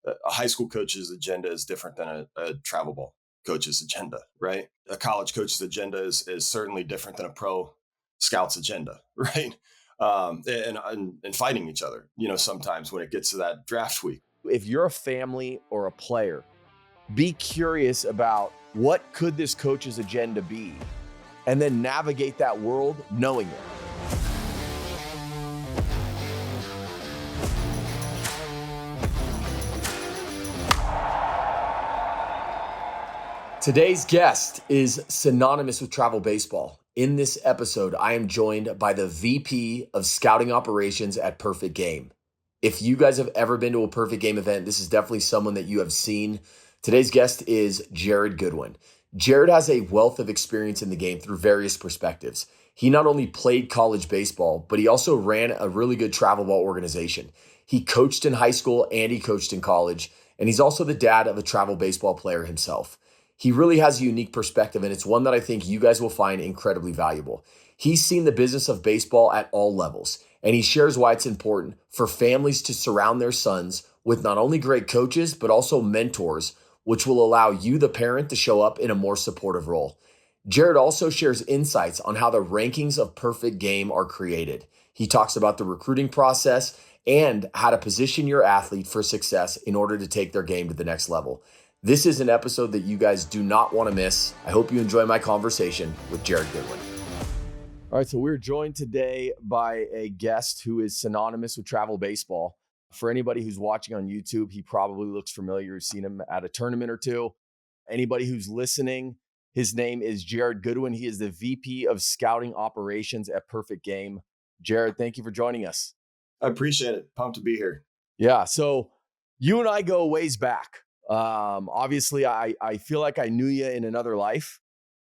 a high school coach's agenda is different than a travel ball coach's agenda, right? A college coach's agenda is certainly different than a pro scout's agenda, right? And fighting each other, sometimes when it gets to that draft week. If you're a family or a player, be curious about what could this coach's agenda be, and then navigate that world knowing it. Today's guest is synonymous with travel baseball. In this episode, I am joined by the VP of Scouting Operations at Perfect Game. If you guys have ever been to a Perfect Game event, this is definitely someone that you have seen. Today's guest is Jered Goodwin. Jered has a wealth of experience in the game through various perspectives. He not only played college baseball, but he also ran a really good travel ball organization. He coached in high school and he coached in college, and he's also the dad of a travel baseball player himself. He really has a unique perspective, and it's one that I think you guys will find incredibly valuable. He's seen the business of baseball at all levels, and he shares why it's important for families to surround their sons with not only great coaches, but also mentors, which will allow you, the parent, to show up in a more supportive role. Jered also shares insights on how the rankings of Perfect Game are created. He talks about the recruiting process and how to position your athlete for success in order to take their game to the next level. This is an episode that you guys do not want to miss. I hope you enjoy my conversation with Jered Goodwin. All right, so we're joined today by a guest who is synonymous with travel baseball. For anybody who's watching on YouTube, he probably looks familiar. You've seen him at a tournament or two. Anybody who's listening, his name is Jered Goodwin. He is the VP of Scouting Operations at Perfect Game. Jered, thank you for joining us. I appreciate it. Pumped to be here. Yeah, so you and I go ways back. Obviously, I feel like I knew you in another life.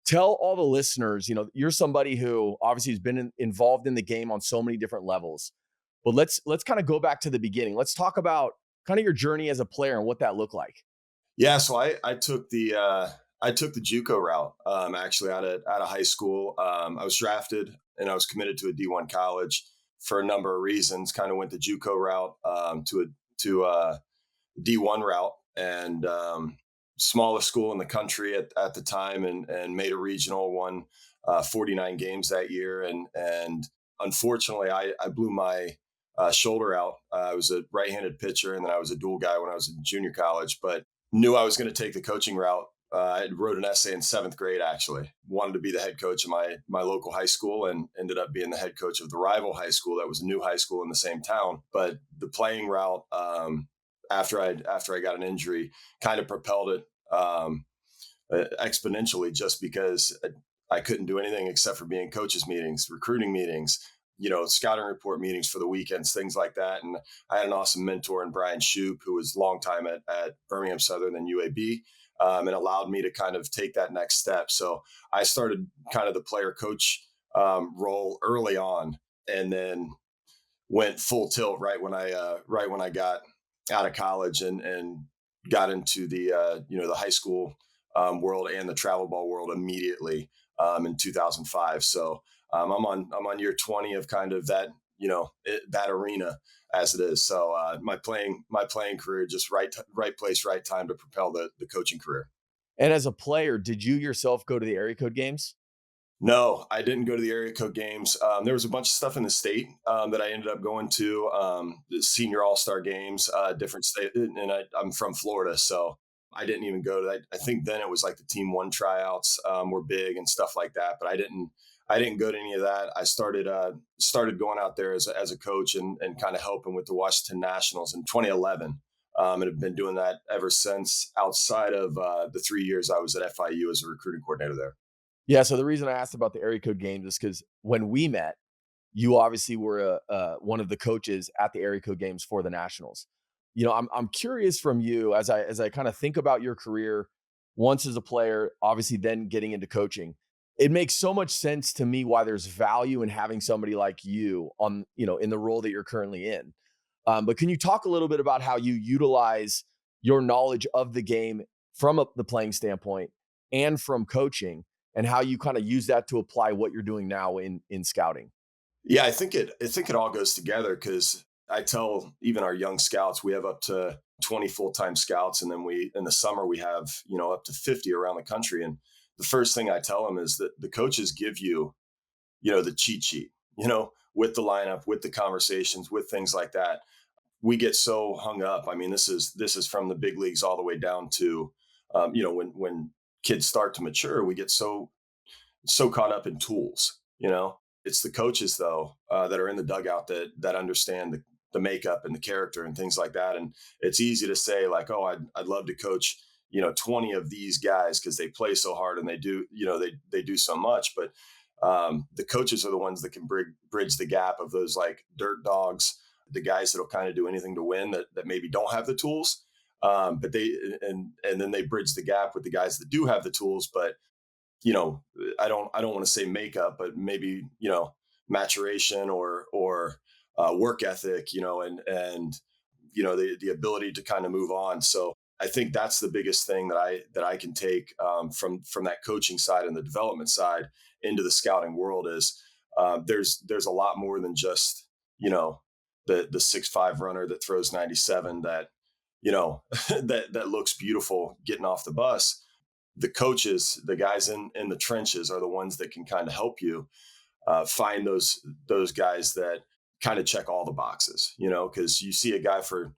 Tell all the listeners, you're somebody who obviously has been involved in the game on so many different levels. But let's kind of go back to the beginning. Let's talk about kind of your journey as a player and what that looked like. Yeah, so I took the JUCO route actually out of high school. I was drafted and I was committed to a D1 college for a number of reasons. Kind of went the JUCO route to a D1 route, and smallest school in the country at the time, and made a regional, won 49 games that year, and unfortunately I blew my shoulder out. I was a right-handed pitcher, and then I was a dual guy when I was in junior college, but knew I was going to take the coaching route. I wrote an essay in 7th grade, actually. Wanted to be the head coach of my local high school, and ended up being the head coach of the rival high school that was a new high school in the same town. But the playing route, after I got an injury, kind of propelled it exponentially, just because I couldn't do anything except for being coaches meetings, recruiting meetings, scouting report meetings for the weekends, things like that. And I had an awesome mentor in Brian Shoup, who was a long time at Birmingham Southern and UAB, and allowed me to kind of take that next step. So I started kind of the player coach role early on, and then went full tilt right when I got out of college and got into the high school world and the travel ball world immediately in 2005. So I'm on year 20 of kind of that that arena as it is. So my playing career, just right place, right time to propel the coaching career. And as a player, did you yourself go to the area code games? No, I didn't go to the area code games. There was a bunch of stuff in the state that I ended up going to, the senior all-star games, different state. And I'm from Florida, so I didn't even go to that. I think then it was like the Team One tryouts were big and stuff like that, but I didn't go to any of that. I started going out there as a coach and kind of helping with the Washington Nationals in 2011. And have been doing that ever since, outside of the 3 years I was at FIU as a recruiting coordinator there. Yeah, so the reason I asked about the area code games is because when we met, you obviously were one of the coaches at the area code games for the Nationals. I'm curious from you, as I kind of think about your career, once as a player, obviously then getting into coaching. It makes so much sense to me why there's value in having somebody like you on, in the role that you're currently in. But can you talk a little bit about how you utilize your knowledge of the game from the playing standpoint and from coaching, and how you kind of use that to apply what you're doing now in scouting? Yeah, I think it all goes together, because I tell even our young scouts, we have up to 20 full-time scouts. And then in the summer, we have, up to 50 around the country. And the first thing I tell them is that the coaches give you, the cheat sheet, with the lineup, with the conversations, with things like that. We get so hung up. I mean, this is from the big leagues all the way down to, when kids start to mature, we get so caught up in tools. It's the coaches though that are in the dugout that understand the makeup and the character and things like that. And it's easy to say like, oh, I'd love to coach 20 of these guys because they play so hard and they do they do so much. But the coaches are the ones that can bridge the gap of those like dirt dogs, the guys that'll kind of do anything to win that maybe don't have the tools. But and then they bridge the gap with the guys that do have the tools, but I don't want to say makeup, but maybe, maturation or work ethic, and the ability to kind of move on. So I think that's the biggest thing that I can take from that coaching side and the development side into the scouting world is there's a lot more than just the 6'5" runner that throws 97 that that looks beautiful getting off the bus. The coaches, the guys in the trenches, are the ones that can kind of help you find those guys that kind of check all the boxes. Because you see a guy for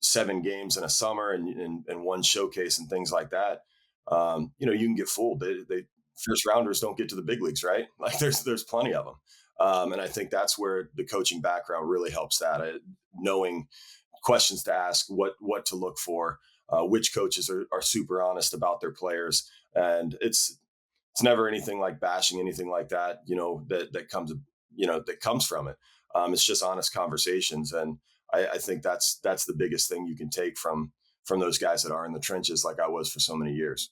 7 games in a summer and one showcase and things like that. You can get fooled. They first rounders don't get to the big leagues, right? Like there's plenty of them. And I think that's where the coaching background really helps that knowing questions to ask, what to look for, which coaches are super honest about their players, and it's never anything like bashing anything like that. That comes from it. It's just honest conversations, and I think that's the biggest thing you can take from those guys that are in the trenches, like I was for so many years.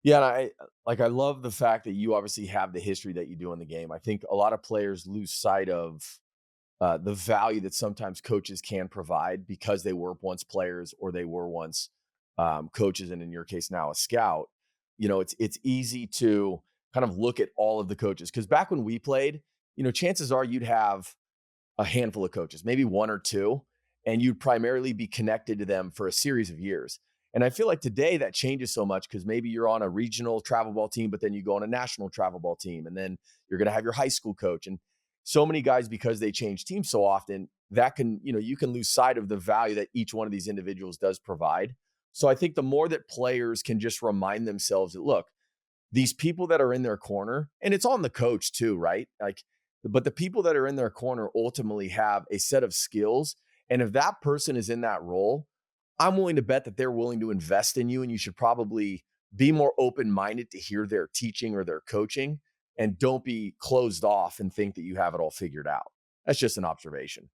Yeah, and I love the fact that you obviously have the history that you do in the game. I think a lot of players lose sight of the value that sometimes coaches can provide because they were once players or they were once coaches, and in your case now a scout. It's easy to kind of look at all of the coaches because back when we played, chances are you'd have a handful of coaches, maybe one or two, and you'd primarily be connected to them for a series of years. And I feel like today that changes so much because maybe you're on a regional travel ball team, but then you go on a national travel ball team, and then you're going to have your high school coach. And so many guys, because they change teams so often, that can, you can lose sight of the value that each one of these individuals does provide. So I think the more that players can just remind themselves that, look, these people that are in their corner, and it's on the coach too, right? But the people that are in their corner ultimately have a set of skills. And if that person is in that role, I'm willing to bet that they're willing to invest in you. And you should probably be more open minded to hear their teaching or their coaching and don't be closed off and think that you have it all figured out. That's just an observation.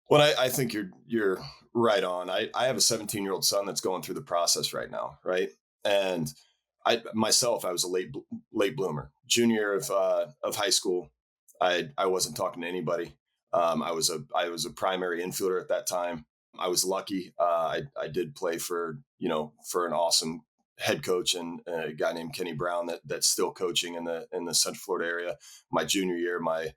Well, I think you're right on. I have a 17-year-old son that's going through the process right now, right? And I was a late bloomer. Junior year of high school, I wasn't talking to anybody. I was a primary infielder at that time. I was lucky. I did play for an awesome head coach and a guy named Kenny Brown that's still coaching in the Central Florida area. My junior year, my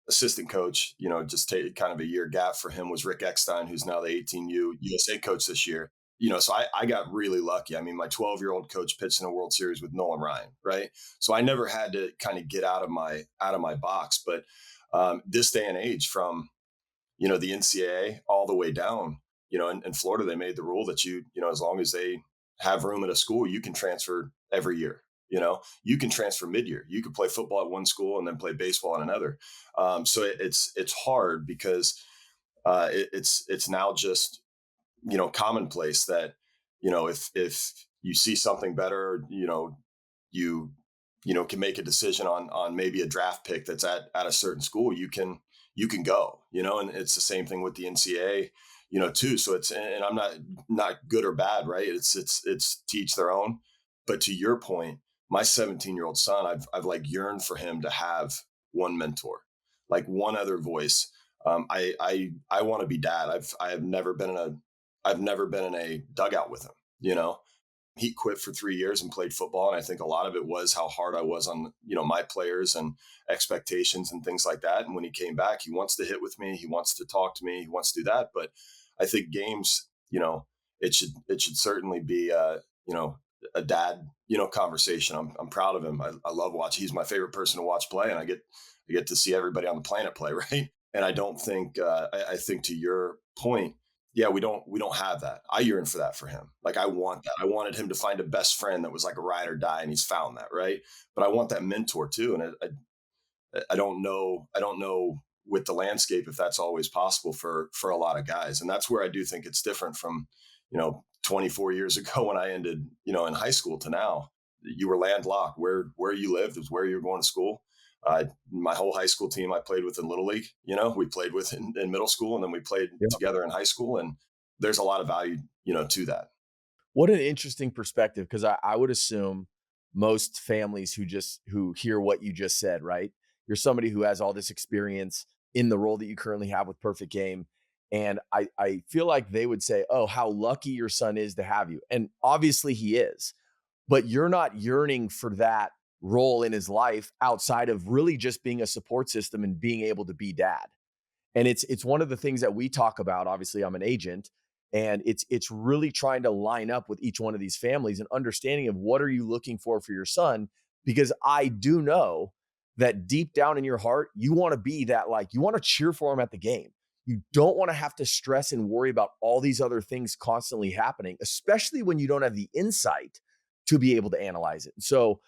assistant coach, just take kind of a year gap for him was Rick Eckstein, who's now the 18U USA coach this year. So I got really lucky. I mean, my 12-year-old coach pitched in a World Series with Nolan Ryan, right? So I never had to kind of get out of my box. But this day and age, from the NCAA all the way down, in Florida, they made the rule that as long as they have room at a school, you can transfer every year. You can transfer mid-year. You could play football at one school and then play baseball at another. So it's hard because it's now just commonplace that if you see something better, you can make a decision on maybe a draft pick that's at a certain school. You can go, and it's the same thing with the NCAA, too. So and I'm not good or bad, right? It's to each their own. But to your point, my 17-year-old son, I've like yearned for him to have one mentor, like one other voice. I want to be dad. I've never been in a dugout with him, He quit for 3 years and played football. And I think a lot of it was how hard I was on, my players and expectations and things like that. And when he came back, he wants to hit with me. He wants to talk to me. He wants to do that. But I think games, it should certainly be, a dad, conversation. I'm proud of him. I love watching. He's my favorite person to watch play. And I get to see everybody on the planet play. Right. And I don't think, I think to your point, yeah, we don't have that. I yearn for that for him. Like I want that. I wanted him to find a best friend that was like a ride or die, and he's found that, right? But I want that mentor too. And I don't know. I don't know with the landscape if that's always possible for a lot of guys. And that's where I do think it's different from 24 years ago when I ended in high school to now. You were landlocked. Where you lived was where you were going to school. My whole high school team I played with in Little League. We played with in middle school, and then we played together in high school. And there's a lot of value, to that. What an interesting perspective, because I would assume most families who hear what you just said, right? You're somebody who has all this experience in the role that you currently have with Perfect Game. And I feel like they would say, oh, how lucky your son is to have you. And obviously he is, but you're not yearning for that role in his life outside of really just being a support system and being able to be dad. And it's one of the things that we talk about. Obviously, I'm an agent, and it's really trying to line up with each one of these families and understanding of what are you looking for your son, because I do know that deep down in your heart, you want to be that, like, you want to cheer for him at the game. You don't want to have to stress and worry about all these other things constantly happening, especially when you don't have the insight to be able to analyze it. So,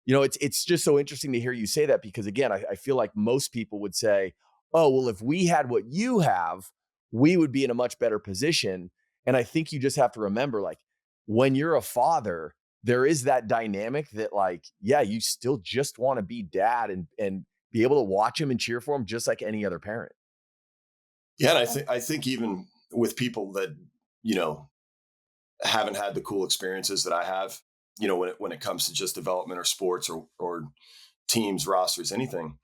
it's just so interesting to hear you say that, because again, I feel like most people would say, oh, well, if we had what you have, we would be in a much better position. And I think you just have to remember, like, when you're a father, there is that dynamic that, like, yeah, you still just want to be dad and be able to watch him and cheer for him just like any other parent. Yeah, and I think even with people that you know haven't had the cool experiences that I have, when it comes to just development or sports or teams, rosters, anything,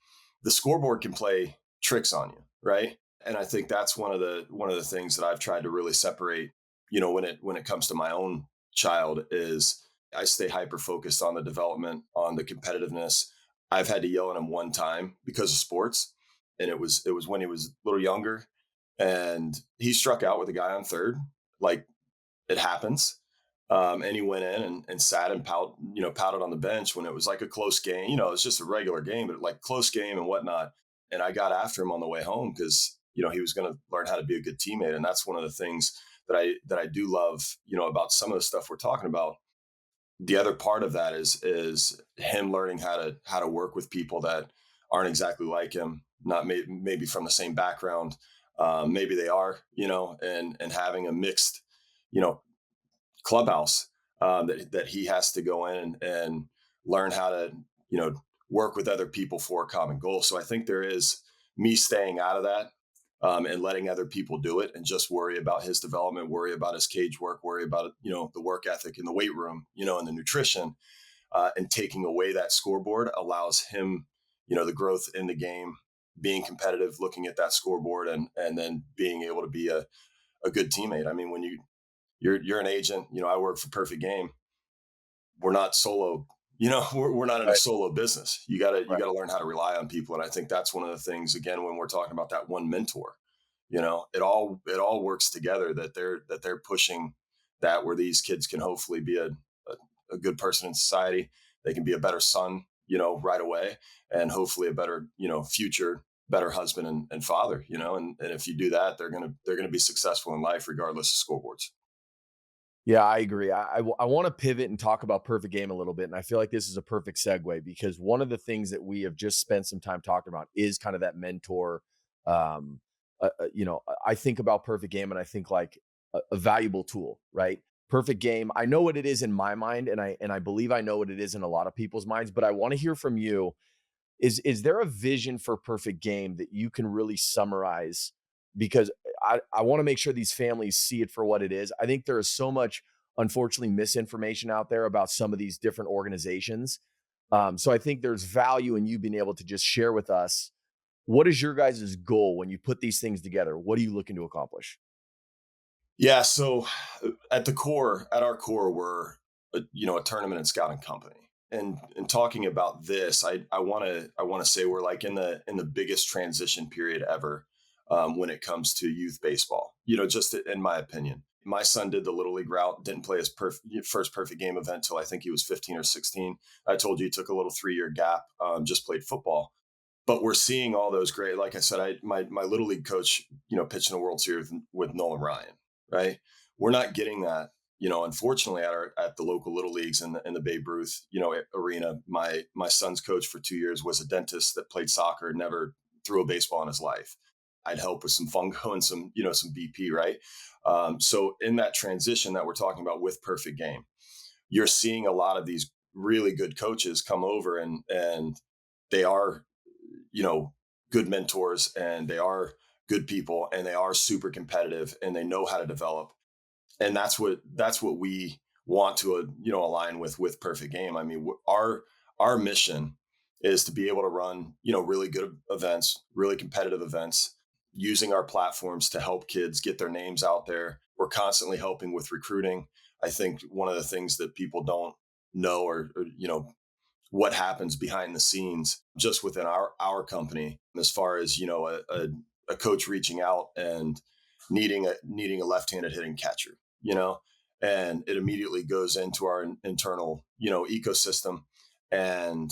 the scoreboard can play tricks on you, right? And I think that's one of the things that I've tried to really separate, when it comes to my own child is I stay hyper focused on the development, on the competitiveness. I've had to yell at him one time because of sports, and it was when he was a little younger, and he struck out with a guy on third, like it happens. And he went in and sat and pouted on the bench when it was like a close game. It's just a regular game, but like close game and whatnot. And I got after him on the way home because he was going to learn how to be a good teammate, and that's one of the things that I do love. About some of the stuff we're talking about. The other part of that is him learning how to work with people that aren't exactly like him, not maybe from the same background. Maybe they are, and having a mixed, you know, clubhouse that he has to go in and learn how to you know work with other people for a common goal. So I think there is me staying out of that, and letting other people do it and just worry about his development, worry about his cage work, worry about the work ethic in the weight room, and the nutrition, and taking away that scoreboard allows him the growth in the game, being competitive, looking at that scoreboard, and then being able to be a good teammate. I mean, when you're an agent. I work for Perfect Game. We're not solo. We're not in a Right. solo business. You gotta Right. learn how to rely on people, and I think that's one of the things. Again, when we're talking about that one mentor, it all works together. That they're pushing that where these kids can hopefully be a good person in society. They can be a better son, right away, and hopefully a better, future, better husband and father. And if you do that, they're gonna be successful in life regardless of scoreboards. Yeah, I agree. I want to pivot and talk about Perfect Game a little bit. And I feel like this is a perfect segue, because one of the things that we have just spent some time talking about is kind of that mentor. Um, I think about Perfect Game and I think like a valuable tool, right? Perfect Game. I know what it is in my mind, and I believe I know what it is in a lot of people's minds. But I want to hear from you. Is there a vision for Perfect Game that you can really summarize? Because I want to make sure these families see it for what it is. I think there is so much, unfortunately, misinformation out there about some of these different organizations. So I think there's value in you being able to just share with us, what is your guys' goal when you put these things together? What are you looking to accomplish? Yeah. So at our core, we're a tournament and scouting company. And talking about this, I want to say we're like in the biggest transition period ever when it comes to youth baseball. Just in my opinion, my son did the little league route, didn't play his first perfect game event till I think he was 15 or 16. I told you he took a little 3-year gap, just played football. But we're seeing all those great, like I said, my little league coach, pitching a World Series with Nolan Ryan, right? We're not getting that, unfortunately at the local little leagues in the Babe Ruth, arena. My son's coach for 2 years was a dentist that played soccer, never threw a baseball in his life. I'd help with some fungo and some BP, right? So in that transition that we're talking about with Perfect Game, you're seeing a lot of these really good coaches come over and they are, good mentors, and they are good people, and they are super competitive, and they know how to develop. And that's what we want to align with Perfect Game. I mean, our mission is to be able to run really good events, really competitive events, using our platforms to help kids get their names out there. We're constantly helping with recruiting. I think one of the things that people don't know, or what happens behind the scenes just within our company, as far as a coach reaching out and needing a left-handed hitting catcher, and it immediately goes into our internal ecosystem, and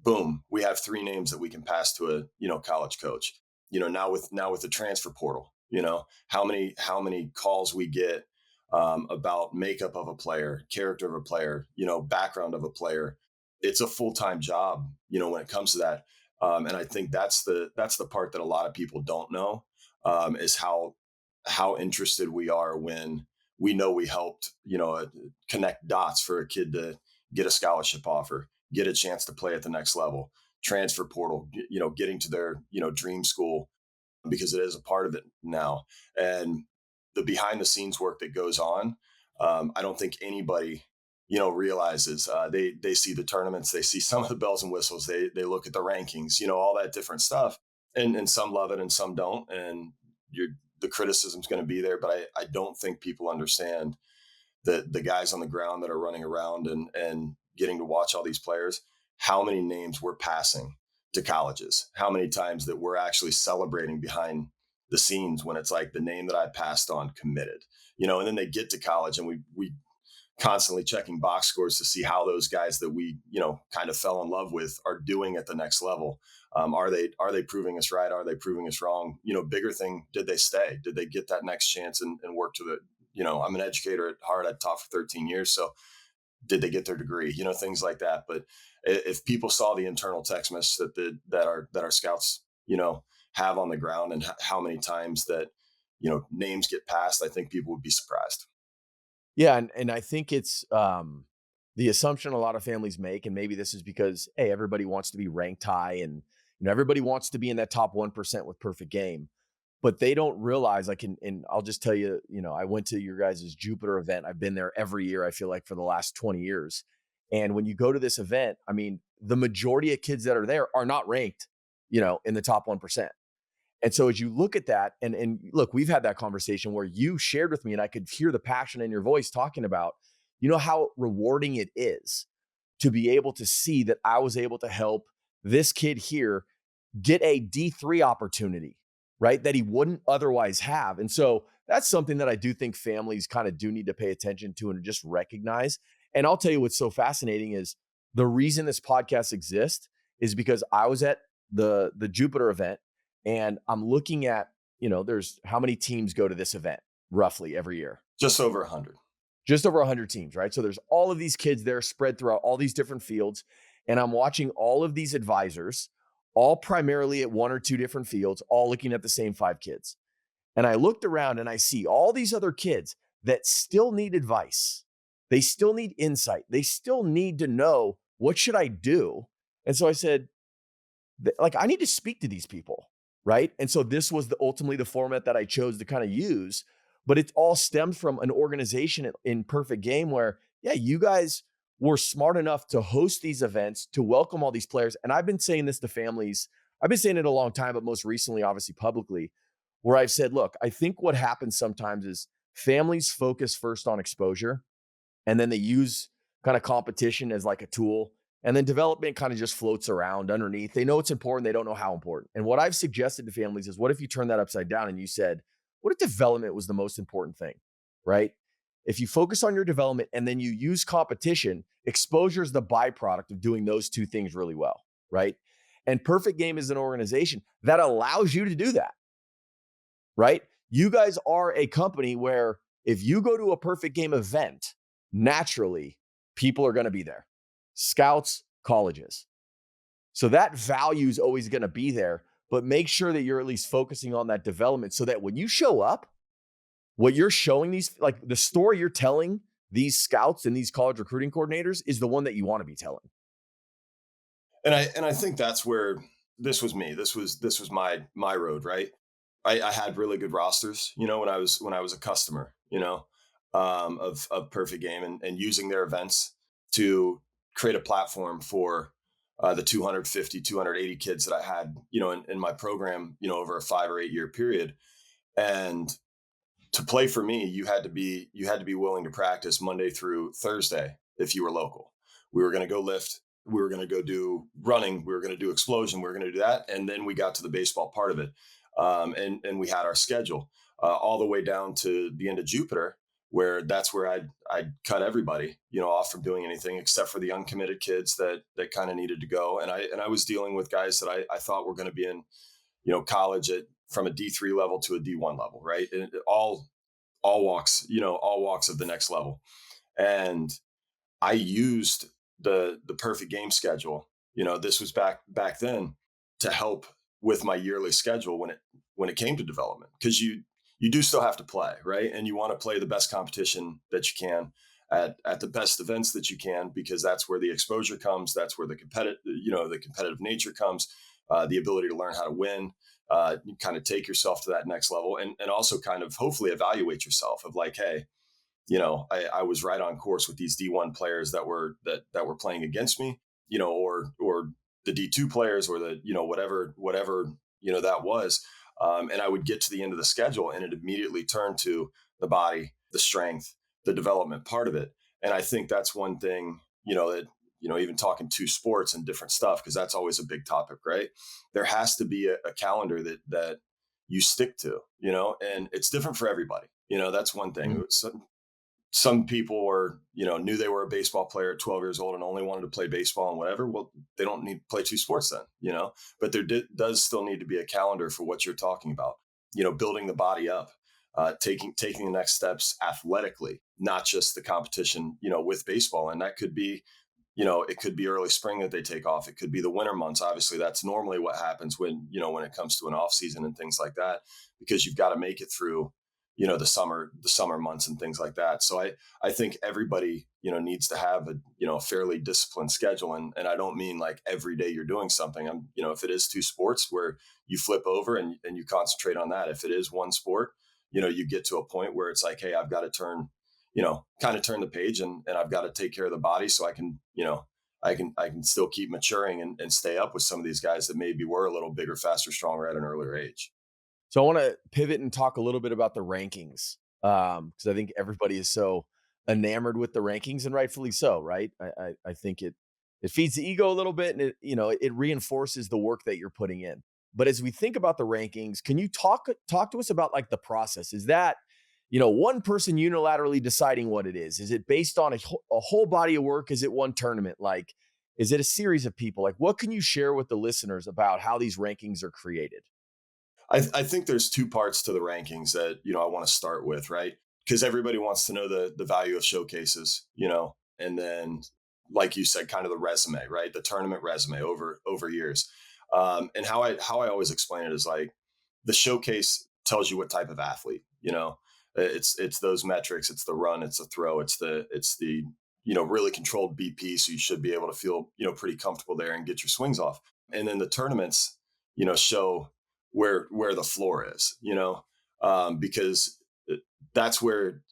boom, we have 3 names that we can pass to a college coach. Now with the transfer portal, how many calls we get about makeup of a player, character of a player, background of a player. It's a full-time job, when it comes to that. And I think that's the part that a lot of people don't know, is how interested we are when we know we helped, connect dots for a kid to get a scholarship offer, get a chance to play at the next level, transfer portal, getting to their, dream school, because it is a part of it now. And the behind the scenes work that goes on, I don't think anybody, realizes. They see the tournaments, they see some of the bells and whistles, they look at the rankings, all that different stuff, and some love it and some don't. And the criticism's going to be there, but I don't think people understand the guys on the ground that are running around and getting to watch all these players, how many names we're passing to colleges, how many times that we're actually celebrating behind the scenes when it's like the name that I passed on committed, and then they get to college, and we constantly checking box scores to see how those guys that we, kind of fell in love with are doing at the next level. Are they proving us right? Are they proving us wrong? Bigger thing, did they stay? Did they get that next chance and work to the, I'm an educator at heart. I taught for 13 years. So did they get their degree? Things like that. But if people saw the internal text message that our scouts, have on the ground, and how many times that, names get passed, I think people would be surprised. Yeah, and I think it's the assumption a lot of families make, and maybe this is because, hey, everybody wants to be ranked high, and everybody wants to be in that top 1% with Perfect Game, but they don't realize, like, and I'll just tell you, I went to your guys' Jupiter event. I've been there every year, I feel like, for the last 20 years. And when you go to this event, I mean, the majority of kids that are there are not ranked, in the top 1%. And so as you look at that, and look, we've had that conversation where you shared with me, and I could hear the passion in your voice talking about, how rewarding it is to be able to see that I was able to help this kid here get a D3 opportunity, right? That he wouldn't otherwise have. And so that's something that I do think families kind of do need to pay attention to and just recognize. And I'll tell you what's so fascinating is the reason this podcast exists is because I was at the Jupiter event, and I'm looking at, there's how many teams go to this event roughly every year? Just over 100. Just over 100 teams, right? So there's all of these kids there spread throughout all these different fields. And I'm watching all of these advisors, all primarily at 1 or 2 different fields, all looking at the same 5 kids. And I looked around and I see all these other kids that still need advice. They still need insight. They still need to know, what should I do? And so I said, like, I need to speak to these people, right? And so this was ultimately the format that I chose to kind of use, but it all stemmed from an organization in Perfect Game where, yeah, you guys were smart enough to host these events, to welcome all these players. And I've been saying this to families. I've been saying it a long time, but most recently, obviously publicly, where I've said, look, I think what happens sometimes is families focus first on exposure, and then they use kind of competition as like a tool. And then development kind of just floats around underneath. They know it's important. They don't know how important. And what I've suggested to families is, what if you turn that upside down and you said, what if development was the most important thing, right? If you focus on your development and then you use competition, exposure is the byproduct of doing those two things really well, right? And Perfect Game is an organization that allows you to do that, right? You guys are a company where if you go to a Perfect Game event, naturally, people are going to be there. Scouts, colleges. So that value is always going to be there, but make sure that you're at least focusing on that development so that when you show up, what you're showing these, like the story you're telling these scouts and these college recruiting coordinators, is the one that you want to be telling. And I think that's where this was me. This was my road, right? I had really good rosters, when I was a customer, of Perfect Game, and using their events to create a platform for the 250, 280 kids that I had, in my program, over a 5 or 8 year period. And to play for me, you had to be willing to practice Monday through Thursday if you were local. We were going to go lift. We were going to go do running. We were going to do explosion. We were going to do that, and then we got to the baseball part of it, and we had our schedule all the way down to the end of Jupiter, where that's where I'd cut everybody, off from doing anything except for the uncommitted kids that kind of needed to go. And I was dealing with guys that I thought were going to be in, college from a D3 level to a D1 level, right? And all walks, all walks of the next level. And I used the Perfect Game schedule. This was back then, to help with my yearly schedule when it came to development, because you do still have to play, right? And you want to play the best competition that you can at the best events that you can, because that's where the exposure comes. That's where the competitive nature comes, the ability to learn how to win, you kind of take yourself to that next level, and also kind of hopefully evaluate yourself of like, hey, I was right on course with these D1 players that were playing against me, or the D2 players, or the, whatever, that was. And I would get to the end of the schedule and it immediately turned to the body, the strength, the development part of it. And I think that's one thing, that, even talking to sports and different stuff, because that's always a big topic, right? There has to be a calendar that you stick to, and it's different for everybody. That's one thing. Mhm. Some people were, knew they were a baseball player at 12 years old and only wanted to play baseball and whatever. Well, they don't need to play two sports then, but there does still need to be a calendar for what you're talking about, building the body up, taking the next steps athletically, not just the competition, with baseball. And that could be, it could be early spring that they take off. It could be the winter months. Obviously, that's normally what happens when, when it comes to an off season and things like that, because you've got to make it through, the summer months and things like that. So I think everybody, needs to have a fairly disciplined schedule. And I don't mean like every day you're doing something. If it is two sports, where you flip over and you concentrate on that. If it is one sport, you get to a point where it's like, hey, I've got to kind of turn the page, and I've got to take care of the body so I can, I can still keep maturing and stay up with some of these guys that maybe were a little bigger, faster, stronger at an earlier age. So I want to pivot and talk a little bit about the rankings, because I think everybody is so enamored with the rankings, and rightfully so, right? I think it feeds the ego a little bit, and it reinforces the work that you're putting in. But as we think about the rankings, can you talk to us about like the process? Is that one person unilaterally deciding what it is? Is it based on a whole body of work? Is it one tournament? Like, is it a series of people? Like, what can you share with the listeners about how these rankings are created? I think there's two parts to the rankings that, I want to start with, right? Because everybody wants to know the value of showcases, and then, like you said, kind of the resume, right? The tournament resume over years. And how I always explain it is like, the showcase tells you what type of athlete, it's those metrics, it's the run, it's the throw, it's the really controlled BP. So you should be able to feel, pretty comfortable there and get your swings off. And then the tournaments, show where the floor is, because that's where,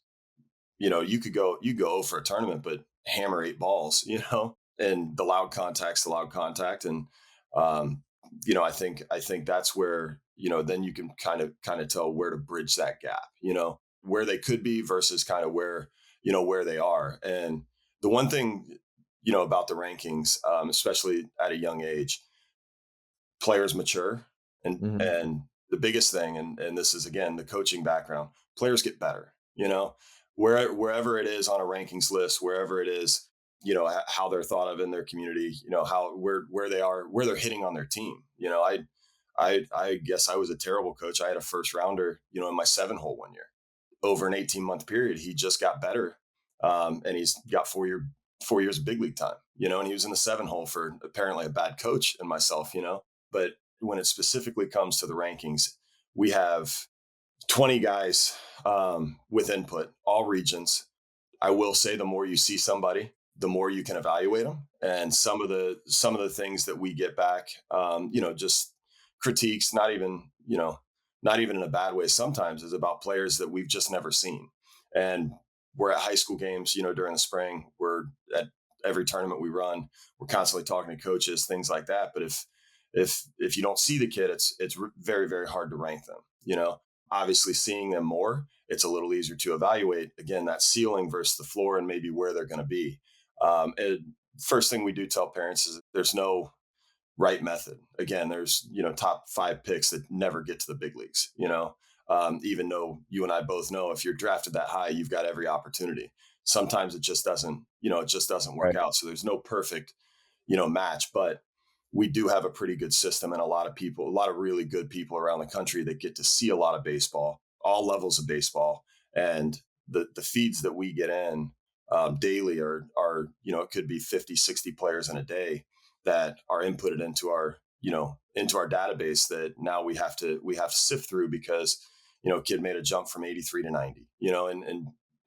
you go for a tournament, but hammer eight balls, and the loud contact's the loud contact. And, I think that's where, then you can kind of tell where to bridge that gap, where they could be versus kind of where they are. And The one thing, about the rankings, especially at a young age, players mature, Mhm. and the biggest thing, and this is again the coaching background, players get better. Wherever it is on a rankings list, wherever it is, how they're thought of in their community, how where they are, where they're hitting on their team. I guess I was a terrible coach. I had a first rounder, in my 7 hole one year. Over an 18-month period, he just got better, and he's got 4 years of big league time. And he was in the 7 hole for apparently a bad coach and myself. But when it specifically comes to the rankings, we have 20 guys, with input, all regions. I will say the more you see somebody, the more you can evaluate them. And some of the things that we get back, just critiques, not even in a bad way sometimes, is about players that we've just never seen. And we're at high school games, during the spring. We're at every tournament we run. We're constantly talking to coaches, things like that. But if you don't see the kid, it's very, very hard to rank them. Obviously seeing them more, it's a little easier to evaluate, again, that ceiling versus the floor and maybe where they're going to be. And first thing we do tell parents is there's no right method. Again, there's, top 5 picks that never get to the big leagues. Even though you and I both know if you're drafted that high, you've got every opportunity. Sometimes it just doesn't work Right. out. So there's no perfect, match. But we do have a pretty good system, and a lot of people, a lot of really good people around the country that get to see a lot of baseball, all levels of baseball. And the feeds that we get in, daily are, it could be 50, 60 players in a day that are inputted into our database that now we have to sift through because, a kid made a jump from 83 to 90,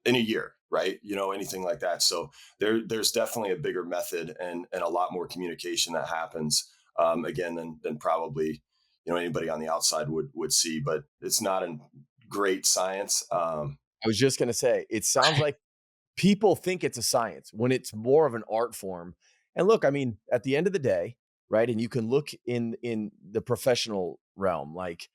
in a year, right? Anything like that. So there's definitely a bigger method and a lot more communication that happens, again, than probably, anybody on the outside would see. But it's not a great science. I was just gonna say, it sounds like people think it's a science when it's more of an art form. And look, I mean, at the end of the day, right? And you can look in the professional realm, like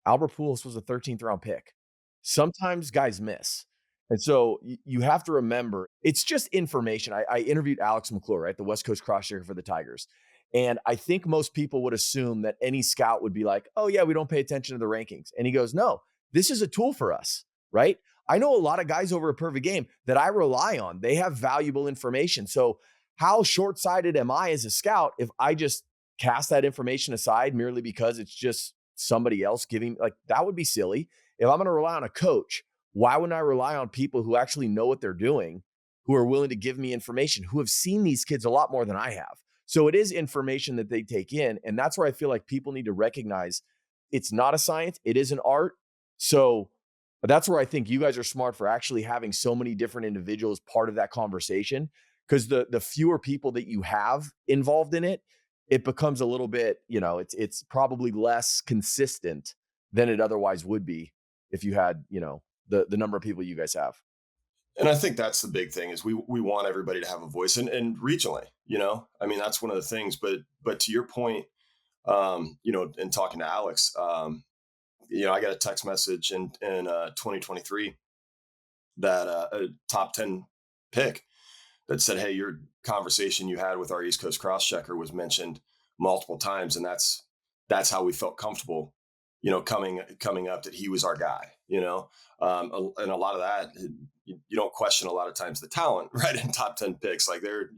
Albert Pujols was a 13th round pick. Sometimes guys miss. And so you have to remember it's just information. I interviewed Alex McClure, right? The West Coast crosschecker for the Tigers. And I think most people would assume that any scout would be like, oh, yeah, we don't pay attention to the rankings. And he goes, no, this is a tool for us, right? I know a lot of guys over a perfect game that I rely on. They have valuable information. So, how short sighted am I as a scout if I just cast that information aside merely because it's just somebody else giving, like, that would be silly. If I'm going to rely on a coach, why wouldn't I rely on people who actually know what they're doing, who are willing to give me information, who have seen these kids a lot more than I have? So it is information that they take in. And that's where I feel like people need to recognize it's not a science, it is an art. So that's where I think you guys are smart for actually having so many different individuals part of that conversation. Because the fewer people that you have involved in it, it becomes a little bit, it's probably less consistent than it otherwise would be if you had, the number of people you guys have. And I think that's the big thing is we want everybody to have a voice, and regionally, I mean, that's one of the things. But to your point, in talking to Alex, I got a text message in 2023 that, a top 10 pick that said, "Hey, your conversation you had with our East Coast cross checker was mentioned multiple times, and that's how we felt comfortable, coming up that he was our guy." And a lot of that, you don't question a lot of times the talent, right? In top 10 picks, like they're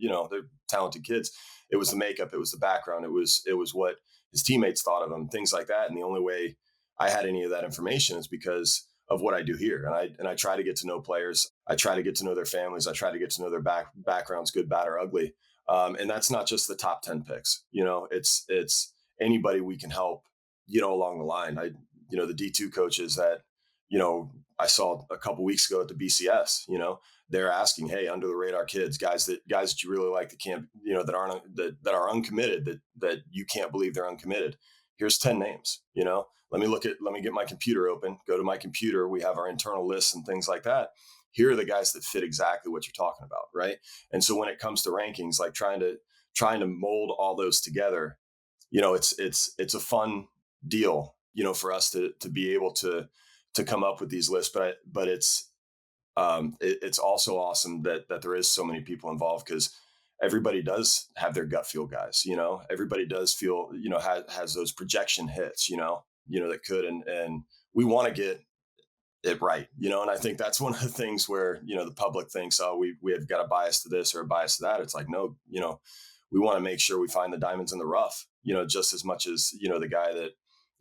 talented kids. It was the makeup, it was the background, it was what his teammates thought of him, things like that. And the only way I had any of that information is because of what I do here. And I try to get to know players. I try to get to know their families. I try to get to know their backgrounds, good, bad, or ugly. And that's not just the top 10 picks. It's anybody we can help, along the line. The D2 coaches that, I saw a couple weeks ago at the BCS, they're asking, hey, under the radar kids, guys that you really like that can't, that are uncommitted, that you can't believe they're uncommitted. Here's 10 names, let me get my computer open, go to my computer. We have our internal lists and things like that. Here are the guys that fit exactly what you're talking about. Right. And so when it comes to rankings, like trying to mold all those together, it's a fun deal, for us to be able to come up with these lists. But it's it's also awesome that there is so many people involved because everybody does have their gut feel guys. Everybody does feel has those projection hits. That could and we want to get it right. And I think that's one of the things where the public thinks, oh, we have got a bias to this or a bias to that. It's like, no, we want to make sure we find the diamonds in the rough. Just as much as the guy that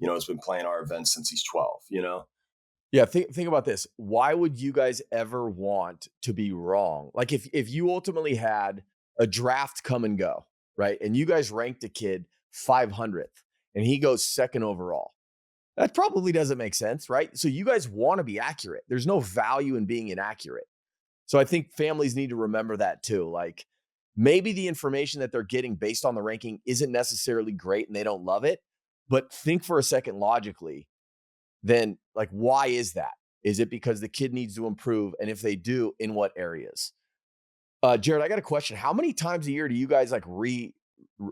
has been playing our events since he's 12. Yeah, think about this. Why would you guys ever want to be wrong? Like if you ultimately had a draft come and go, right? And you guys ranked a kid 500th and he goes second overall. That probably doesn't make sense, right? So you guys want to be accurate. There's no value in being inaccurate. So I think families need to remember that too. Like maybe the information that they're getting based on the ranking isn't necessarily great and they don't love it, but think for a second logically, then like why is that? Is it because the kid needs to improve? And if they do, in what areas? Jered, I got a question. How many times a year do you guys like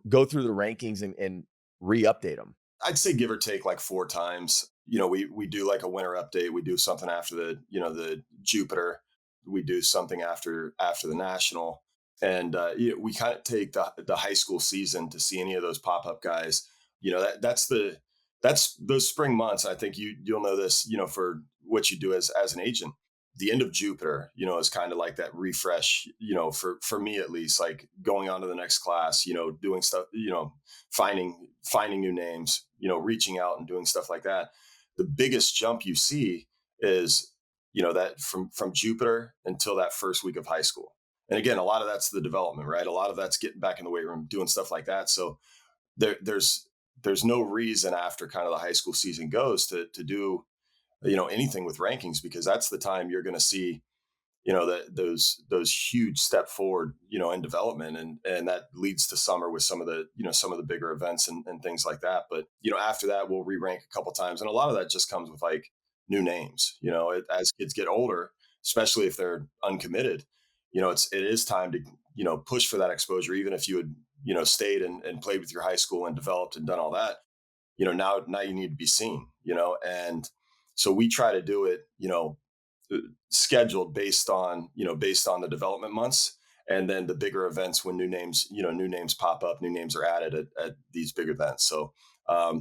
go through the rankings and re-update them? I'd say give or take like 4 times. We do like a winter update. We do something after the Jupiter. We do something after the national, and we kind of take the high school season to see any of those pop up guys. That's those spring months. I think you'll know this. For what you do as an agent, the end of Jupiter, is kind of like that refresh. For me at least, like going on to the next class. Doing stuff. Finding new names. Reaching out and doing stuff like that. The biggest jump you see is that from Jupiter until that first week of high school. And again, a lot of that's the development, right? A lot of that's getting back in the weight room, doing stuff like that. So there's no reason after kind of the high school season goes to do anything with rankings, because that's the time you're going to see that those huge step forward in development, and that leads to summer with some of the bigger events and things like that. But after that we'll re-rank a couple times, and a lot of that just comes with like new names. As kids get older, especially if they're uncommitted, it is time to push for that exposure, even if you had stayed and played with your high school and developed and done all that. Now you need to be seen. And so we try to do it scheduled based on the development months, and then the bigger events when new names pop up, new names are added at these big events. So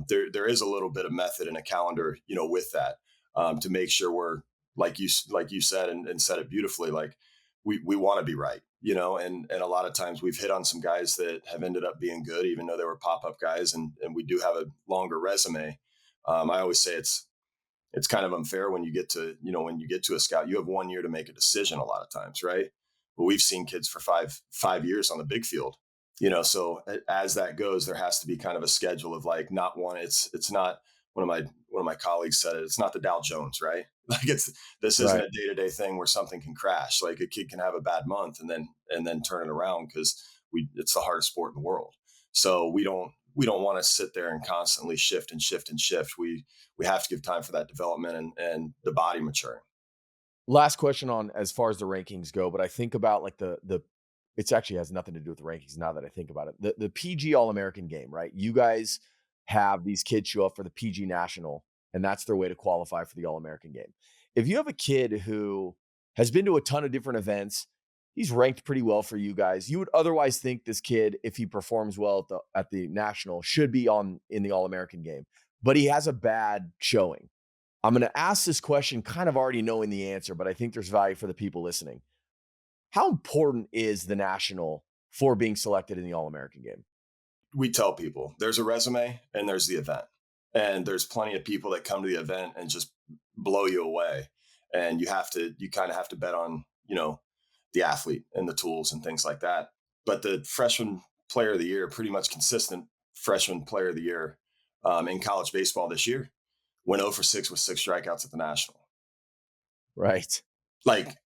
there is a little bit of method and a calendar with that, to make sure we're like you said and said it beautifully, like we want to be right, and a lot of times we've hit on some guys that have ended up being good even though they were pop-up guys, and we do have a longer resume. I always say it's kind of unfair when you get to a scout, you have 1 year to make a decision a lot of times, right? But we've seen kids for five years on the big field. So as that goes, there has to be kind of a schedule of like, not one, it's not, one of my colleagues said it, it's not the Dow Jones, right? Like this isn't Right. a day-to-day thing where something can crash. Like a kid can have a bad month and then turn it around, because it's the hardest sport in the world. So we don't want to sit there and constantly shift and shift and shift. We have to give time for that development and the body maturing. Last question on as far as the rankings go, but I think about like the it's actually has nothing to do with the rankings now that I think about it. The PG All American game, right? You guys have these kids show up for the PG National, and that's their way to qualify for the All American game. If you have a kid who has been to a ton of different events, he's ranked pretty well for you guys. You would otherwise think this kid, if he performs well at the national, should be on in the All American game, but he has a bad showing. I'm going to ask this question kind of already knowing the answer, but I think there's value for the people listening. How important is the national for being selected in the All American game? We tell people there's a resume and there's the event, and there's plenty of people that come to the event and just blow you away, and you kind of have to bet on the athlete and the tools and things like that. But the freshman player of the year, pretty much consistent freshman player of the year, in college baseball this year, went 0 for 6 with 6 strikeouts at the national. Right. Like,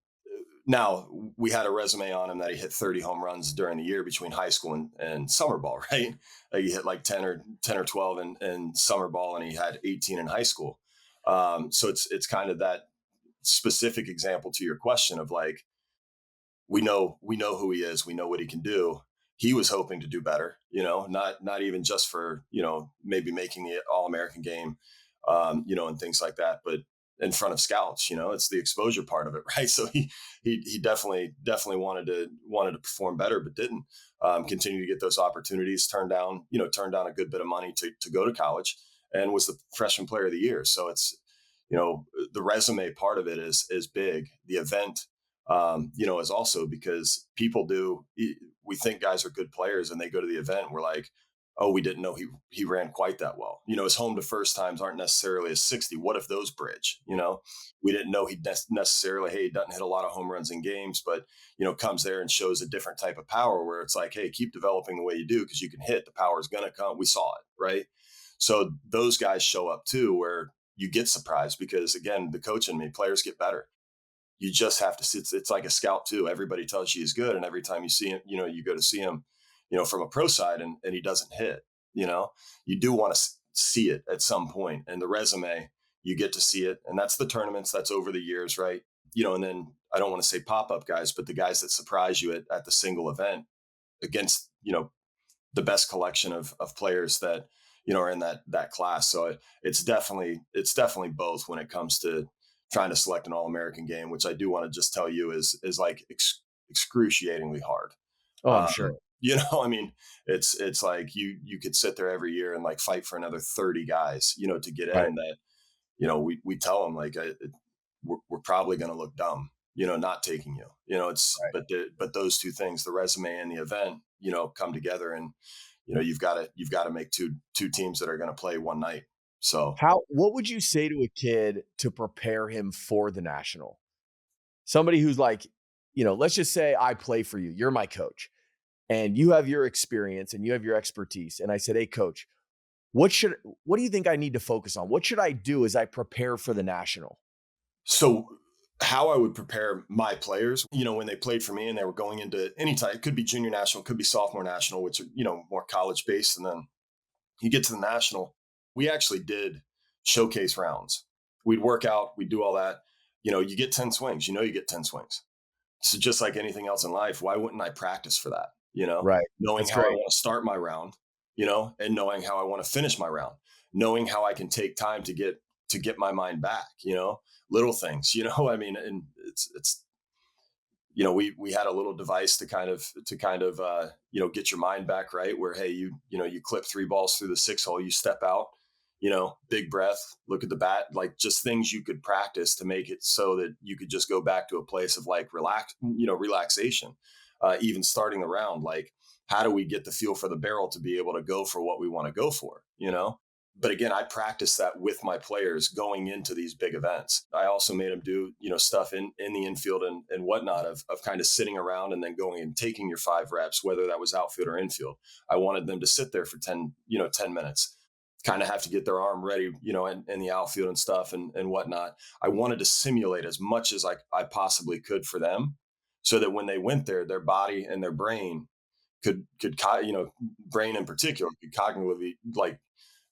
now we had a resume on him that he hit 30 home runs during the year between high school and summer ball, right? Like he hit like 10 or 12 in summer ball, and he had 18 in high school. So it's kind of that specific example to your question of like, we know who he is, we know what he can do. He was hoping to do better, not even just for maybe making the All American game, and things like that, but in front of scouts. It's the exposure part of it, right? So he definitely wanted to perform better, but didn't. Continue to get those opportunities. Turned down a good bit of money to go to college, and was the freshman player of the year. So it's the resume part of it is big. The event, is also, because we think guys are good players and they go to the event. We're like, oh, we didn't know he ran quite that well. His home to first times aren't necessarily a 60. What if those bridge? We didn't know he necessarily, hey, he doesn't hit a lot of home runs in games, but comes there and shows a different type of power where it's like, hey, keep developing the way you do, because you can hit. The power is gonna come. We saw it, right? So those guys show up too, where you get surprised, because again, the coach in me, players get better. You just have to see. It's like a scout too. Everybody tells you he's good, and every time you see him, you go to see him, from a pro side, and he doesn't hit. You do want to see it at some point, and the resume, you get to see it, and that's the tournaments. That's over the years, right? And then I don't want to say pop up guys, but the guys that surprise you at the single event against the best collection of players that are in that class. So it's definitely both when it comes to trying to select an All-American game, which I do want to just tell you is like excruciatingly hard. Oh, I'm sure. I mean, it's like you could sit there every year and like fight for another 30 guys, to get Right. in. That we tell them like we're probably going to look dumb, not taking you. It's Right. but those two things, the resume and the event, come together, and you've got to make two teams that are going to play one night. So What would you say to a kid to prepare him for the national? Somebody who's like, let's just say I play for you. You're my coach, and you have your experience and you have your expertise. And I said, hey, coach, what do you think I need to focus on? What should I do as I prepare for the national? So how I would prepare my players, when they played for me and they were going into any type, it could be junior national, could be sophomore national, which are, more college based. And then you get to the national, we actually did showcase rounds. We'd work out, we'd do all that. You get 10 swings, you get 10 swings. So just like anything else in life, why wouldn't I practice for that? Right. Knowing That's how I great. want to start my round, and knowing how I want to finish my round, knowing how I can take time to get my mind back, little things, I mean, and it's we had a little device to kind of get your mind back right, where hey, you clip 3 balls through the 6 hole, you step out, big breath, look at the bat, like just things you could practice to make it so that you could just go back to a place of like relaxation, even starting the round. Like, how do we get the feel for the barrel to be able to go for what we want to go for, But again, I practice that with my players going into these big events. I also made them do, stuff in the infield and whatnot of kind of sitting around and then going and taking your 5 reps, whether that was outfield or infield. I wanted them to sit there for 10 minutes, kind of have to get their arm ready, in the outfield and stuff and whatnot. I wanted to simulate as much as I possibly could for them, so that when they went there, their body and their brain could, brain in particular, could cognitively like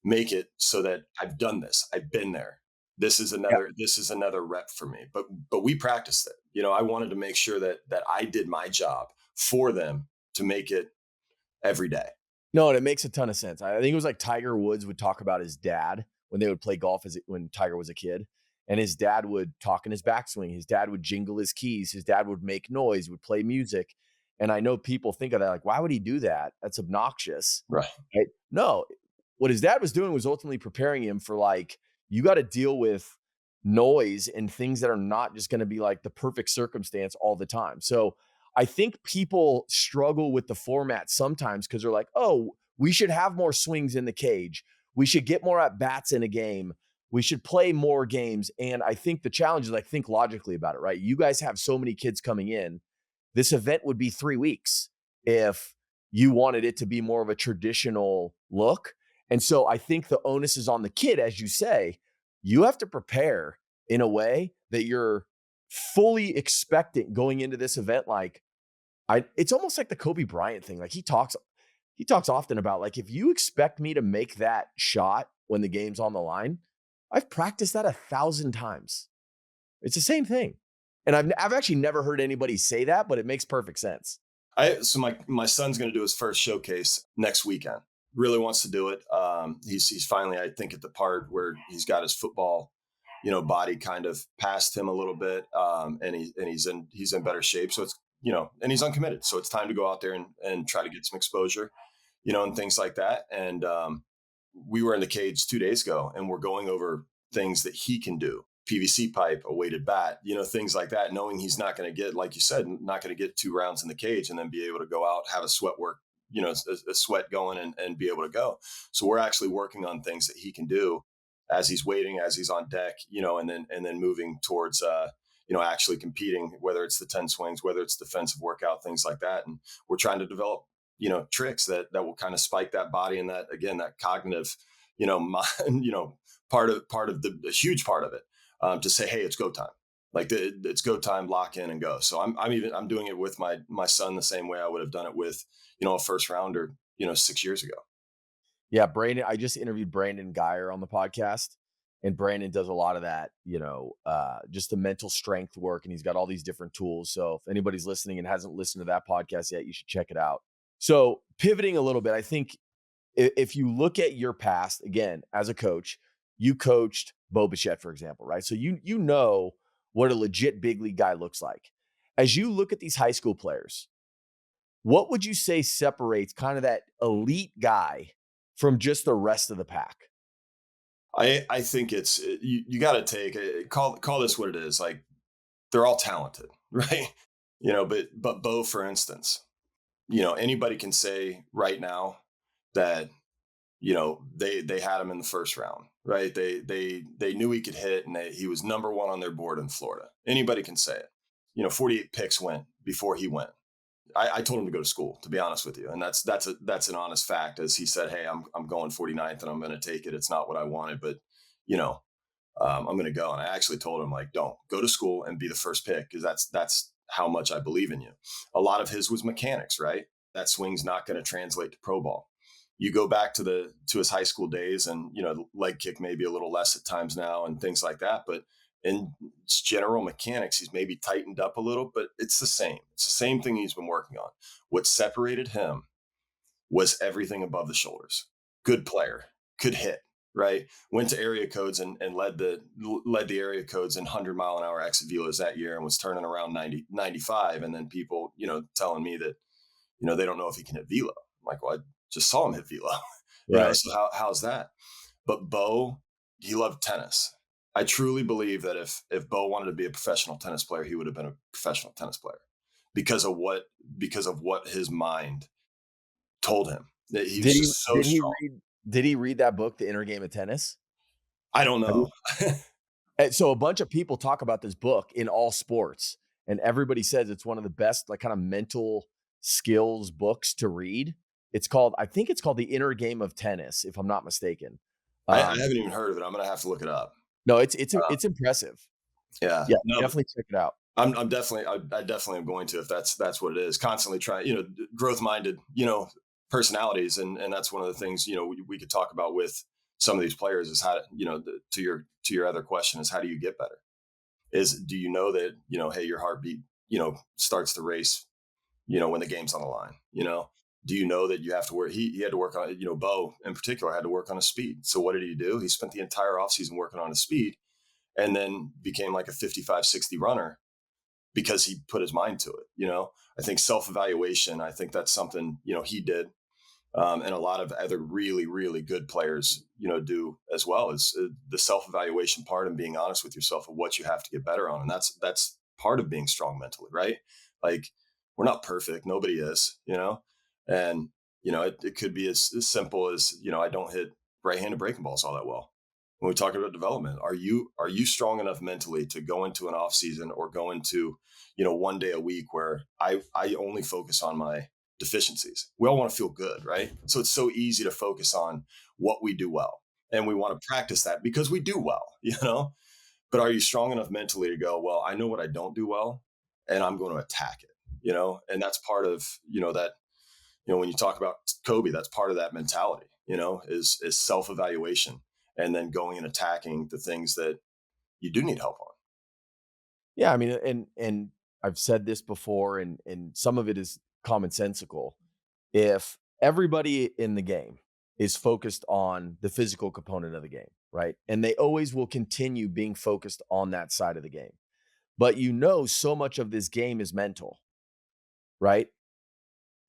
make it so that I've done this. I've been there. This is another rep for me. But we practiced it. I wanted to make sure that I did my job for them to make it every day. No, and it makes a ton of sense. I think it was like Tiger Woods would talk about his dad when they would play golf when Tiger was a kid. And his dad would talk in his backswing. His dad would jingle his keys. His dad would make noise, would play music. And I know people think of that like, why would he do that? That's obnoxious. Right. Right? No, what his dad was doing was ultimately preparing him for like, you got to deal with noise and things that are not just going to be like the perfect circumstance all the time. So I think people struggle with the format sometimes because they're like, oh, we should have more swings in the cage. We should get more at bats in a game. We should play more games. And I think the challenge is like, think logically about it, right? You guys have so many kids coming in. This event would be 3 weeks if you wanted it to be more of a traditional look. And so I think the onus is on the kid, as you say. You have to prepare in a way that you're fully expecting going into this event. Like, it's almost like the Kobe Bryant thing. Like he talks often about like, if you expect me to make that shot when the game's on the line, I've practiced that 1,000 times. It's the same thing. And I've actually never heard anybody say that, but it makes perfect sense. So my son's going to do his first showcase next weekend. Really wants to do it. He's finally, I think, at the part where he's got his football body kind of passed him a little bit, and he's in better shape. So it's and he's uncommitted. So it's time to go out there and try to get some exposure, and things like that. And we were in the cage 2 days ago, and we're going over things that he can do. PVC pipe, a weighted bat, things like that, knowing he's not going to get, like you said, not going to get 2 rounds in the cage and then be able to go out, have a sweat work, a sweat going and be able to go. So we're actually working on things that he can do as he's waiting, as he's on deck, and then moving towards, actually competing, whether it's the 10 swings, whether it's defensive workout, things like that. And we're trying to develop, tricks that will kind of spike that body and that, again, that cognitive, mind, part of the a huge part of it, to say, hey, it's go time. Like it's go time, lock in and go. So I'm doing it with my son the same way I would have done it with, a first rounder, 6 years ago. Yeah, Brandon. I just interviewed Brandon Geyer on the podcast, and Brandon does a lot of that, just the mental strength work, and he's got all these different tools. So if anybody's listening and hasn't listened to that podcast yet, you should check it out. So pivoting a little bit, I think if you look at your past, again, as a coach, you coached Bo Bichette, for example, right? So you know what a legit big league guy looks like. As you look at these high school players, what would you say separates kind of that elite guy from just the rest of the pack? I think it's you got to take call this what it is. Like they're all talented, right? But Bo, for instance, anybody can say right now that they had him in the first round, right? They knew he could hit, and he was number one on their board in Florida. Anybody can say it. 48 picks went before he went. I told him to go to school, to be honest with you, and that's an honest fact. As he said, hey, I'm going 49th, and I'm going to take it. It's not what I wanted, but you know I'm going to go. And I actually told him, like, don't go to school and be the first pick, because that's how much I believe in you. A lot of his was mechanics, right? That swing's not going to translate to pro ball. You go back to his high school days, and the leg kick maybe a little less at times now and things like that, but in general mechanics, he's maybe tightened up a little, but it's the same. It's the same thing he's been working on. What separated him was everything above the shoulders. Good player, could hit, right? Went to area codes and led the area codes in 100-mile-an-hour exit velos that year, and was turning around 90, 95. And then people, telling me that, they don't know if he can hit velo. I'm like, well, I just saw him hit velo. Right. So how's that? But Bo, he loved tennis. I truly believe that if Bo wanted to be a professional tennis player, he would have been a professional tennis player because of what his mind told him. That he Did was he just so did he strong. read did he read that book, The Inner Game of Tennis? I don't Have you- know. And so a bunch of people talk about this book in all sports, and everybody says it's one of the best, like, kind of mental skills books to read. I think it's called The Inner Game of Tennis, if I'm not mistaken. I Um, haven't even heard of it. I'm gonna have to look it up. no, it's Uh, it's impressive. yeah, Yeah, no, definitely check it out. I'm definitely I definitely am going to, if that's what it is. Constantly trying, growth minded, personalities, and that's one of the things we could talk about with some of these players is how to your other question is, how do you get better? Is, do you know that hey, your heartbeat starts to race when the game's on the line? Do you know that you have to work? He had to work on, Bo in particular had to work on his speed. So what did he do? He spent the entire offseason working on his speed, and then became like a 55-60 runner because he put his mind to it. I think self-evaluation, I think that's something he did, and a lot of other really, really good players do as well, is the self-evaluation part and being honest with yourself of what you have to get better on. And that's part of being strong mentally, right? Like, we're not perfect, nobody is, and it could be as simple as I don't hit right-handed breaking balls all that well. When we talk about development, are you strong enough mentally to go into an off season, or go into one day a week where I only focus on my deficiencies? We all want to feel good, right? So it's so easy to focus on what we do well, and we want to practice that because we do well, but are you strong enough mentally to go, well, I know what I don't do well, and I'm going to attack it, and that's part of that. When you talk about Kobe, that's part of that mentality, is self-evaluation, and then going and attacking the things that you do need help on. Yeah, I mean, and I've said this before, and some of it is commonsensical. If everybody in the game is focused on the physical component of the game, right? And they always will continue being focused on that side of the game. But so much of this game is mental, right?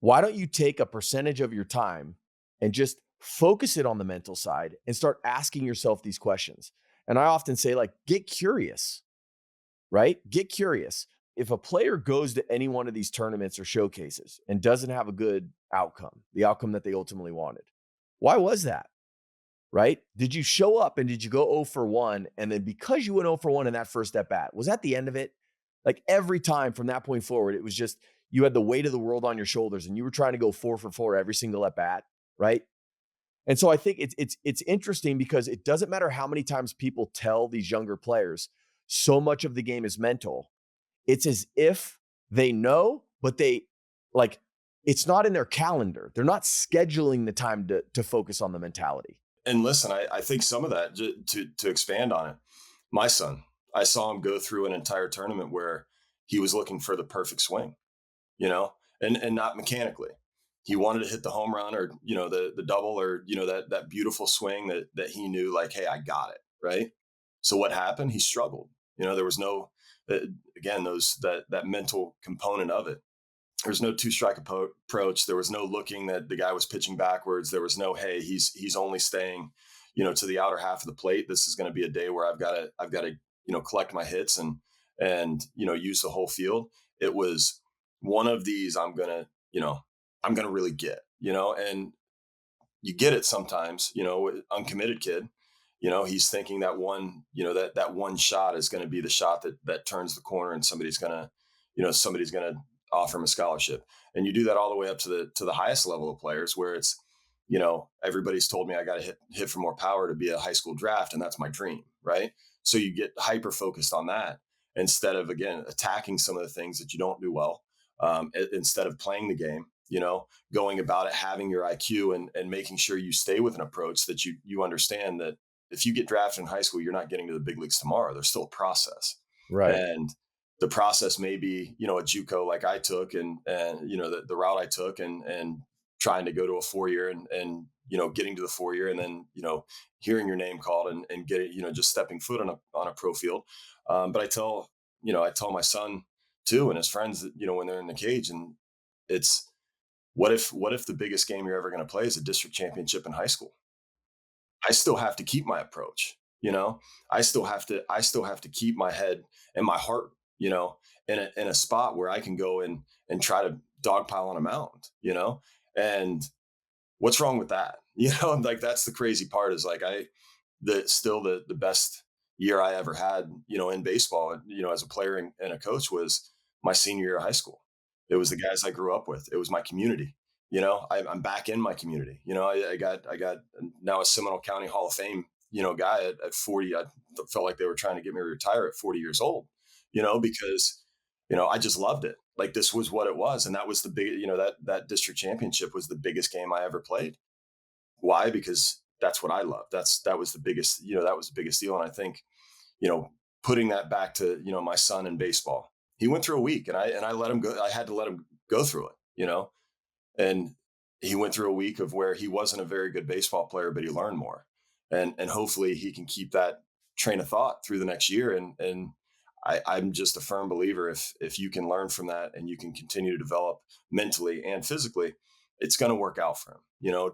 Why don't you take a percentage of your time and just focus it on the mental side and start asking yourself these questions? And I often say, like, get curious, right? Get curious. If a player goes to any one of these tournaments or showcases and doesn't have a good outcome, the outcome that they ultimately wanted, why was that? Right? Did you show up and did you go 0 for 1? And then because you went 0 for 1 in that first at bat, was that the end of it? Like every time from that point forward, it was just you had the weight of the world on your shoulders and you were trying to go 4 for 4 every single at bat, right? And so I think it's interesting because it doesn't matter how many times people tell these younger players so much of the game is mental. It's as if they know, but like it's not in their calendar. They're not scheduling the time to focus on the mentality. And listen, I think some of that, to expand on it, my son, I saw him go through an entire tournament where he was looking for the perfect swing, and not mechanically. He wanted to hit the home run or, the double or, that beautiful swing that he knew like, hey, I got it. Right. So what happened? He struggled. There was no, again, that mental component of it. There was no two-strike approach. There was no looking that the guy was pitching backwards. There was no, hey, he's only staying, to the outer half of the plate. This is going to be a day where I've got to, collect my hits and use the whole field. It was one of these I'm gonna really get, and you get it sometimes, uncommitted kid. He's thinking that one, that one shot is going to be the shot that turns the corner and somebody's going to offer him a scholarship. And you do that all the way up to the highest level of players where it's, everybody's told me I got to hit for more power to be a high school draft. And that's my dream. Right. So you get hyper focused on that instead of, again, attacking some of the things that you don't do well, instead of playing the game, going about it, having your IQ and making sure you stay with an approach that you understand that if you get drafted in high school, you're not getting to the big leagues tomorrow. There's still a process. Right. And the process may be, a JUCO like I took and the route I took and trying to go to a 4-year and getting to the 4-year and then, hearing your name called and getting, just stepping foot on a pro field. But I tell my son too, and his friends that, when they're in the cage, and it's, what if the biggest game you're ever going to play is a district championship in high school? I still have to keep my approach, I still have to keep my head and my heart, in a spot where I can go and try to dogpile on a mound, and what's wrong with that? Like that's the crazy part is like the best year I ever had, in baseball, as a player and a coach was my senior year of high school. It was the guys I grew up with. It was my community. I'm back in my community. I got now a Seminole County Hall of Fame, guy at 40. I felt like they were trying to get me to retire at 40 years old, because, I just loved it. Like this was what it was. And that was the big, that district championship was the biggest game I ever played. Why? Because that's what I love. That was the biggest, that was the biggest deal. And I think, putting that back to, my son in baseball, he went through a week and I let him go. I had to let him go through it, and he went through a week of where he wasn't a very good baseball player, but he learned more. And hopefully he can keep that train of thought through the next year. And I'm just a firm believer if you can learn from that and you can continue to develop mentally and physically, it's going to work out for him.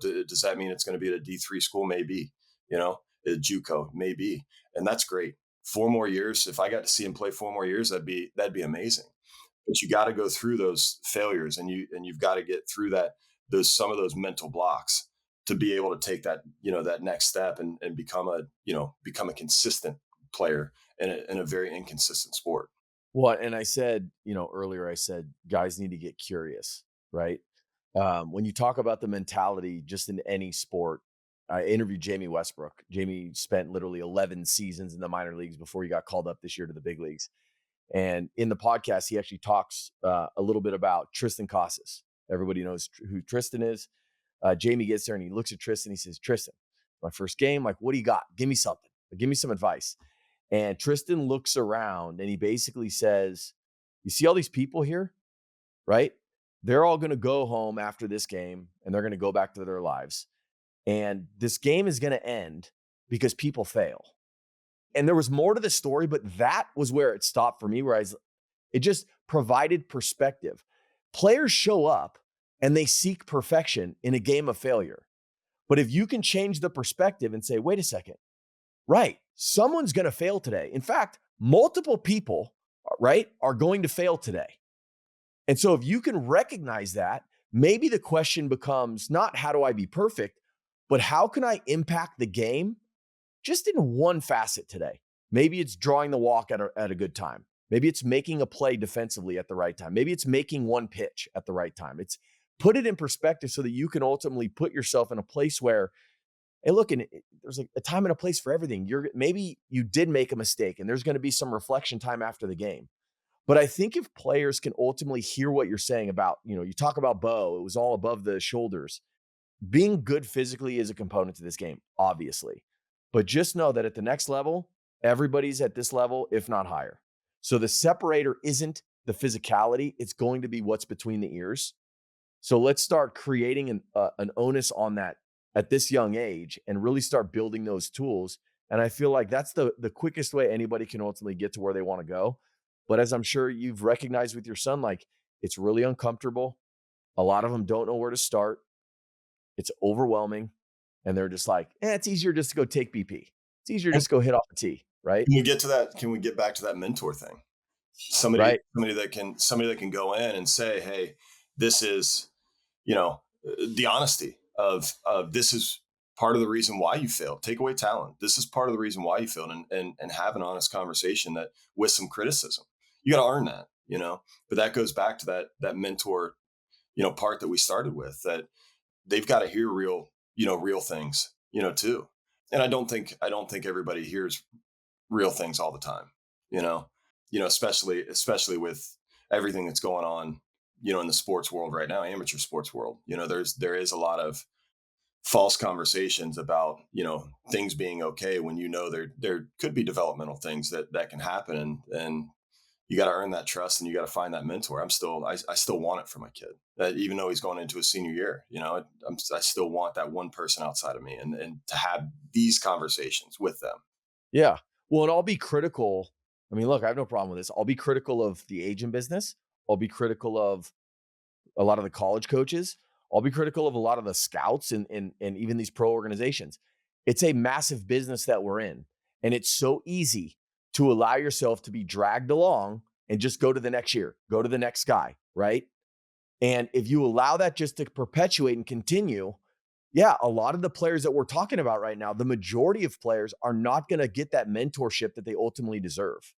Does that mean it's going to be at a D3 school? Maybe, a JUCO, maybe. And that's great. 4 more years. If I got to see him play 4 more years, that'd be amazing. But you got to go through those failures and you've got to get through some of those mental blocks to be able to take that, that next step and become a consistent player in a very inconsistent sport. Well, and I said, earlier, I said, guys need to get curious, right? When you talk about the mentality, just in any sport, I interviewed Jamie Westbrook. Jamie spent literally 11 seasons in the minor leagues before he got called up this year to the big leagues. And in the podcast, he actually talks a little bit about Tristan Casas. Everybody knows who Tristan is. Jamie gets there and he looks at Tristan. He says, Tristan, my first game, like, what do you got? Give me something. Give me some advice. And Tristan looks around and he basically says, you see all these people here, right? They're all going to go home after this game and they're going to go back to their lives. And this game is going to end because people fail. And there was more to the story, but that was where it stopped for me, where it just provided perspective. Players show up and they seek perfection in a game of failure. But if you can change the perspective and say, wait a second, right, someone's going to fail today. In fact, multiple people, right, are going to fail today. And so if you can recognize that, maybe the question becomes not how do I be perfect, but how can I impact the game just in one facet today? Maybe it's drawing the walk at a good time. Maybe it's making a play defensively at the right time. Maybe it's making one pitch at the right time. It's put it in perspective so that you can ultimately put yourself in a place where, hey, look, and there's a time and a place for everything. Maybe you did make a mistake and there's going to be some reflection time after the game. But I think if players can ultimately hear what you're saying about, you talk about Bo, it was all above the shoulders. Being good physically is a component to this game, obviously. But just know that at the next level, everybody's at this level, if not higher. So the separator isn't the physicality. It's going to be what's between the ears. So let's start creating an onus on that at this young age and really start building those tools. And I feel like that's the quickest way anybody can ultimately get to where they want to go. But as I'm sure you've recognized with your son, like it's really uncomfortable. A lot of them don't know where to start. It's overwhelming. And they're just like, it's easier just to go take BP. It's easier just to go hit off a tee, right? Can we get to that? Can we get back to that mentor thing? Somebody that can go in and say, hey, this is, the honesty of this is part of the reason why you failed. Take away talent. This is part of the reason why you failed, and have an honest conversation that with some criticism. You got to earn that, but that goes back to that mentor, part that we started with, that they've got to hear real things, too. And I don't think everybody hears real things all the time, especially with everything that's going on, in the sports world right now, amateur sports world. There is a lot of false conversations about, things being okay when, there could be developmental things that can happen, and you got to earn that trust and you got to find that mentor. I still want it for my kid, even though he's going into his senior year. I still want that one person outside of me, and to have these conversations with them. Yeah. Well, and I'll be critical. I mean, look, I have no problem with this. I'll be critical of the agent business. I'll be critical of a lot of the college coaches. I'll be critical of a lot of the scouts and even these pro organizations. It's a massive business that we're in. And it's so easy to allow yourself to be dragged along and just go to the next year, go to the next guy, right? And if you allow that just to perpetuate and continue, yeah, a lot of the players that we're talking about right now, the majority of players are not going to get that mentorship that they ultimately deserve.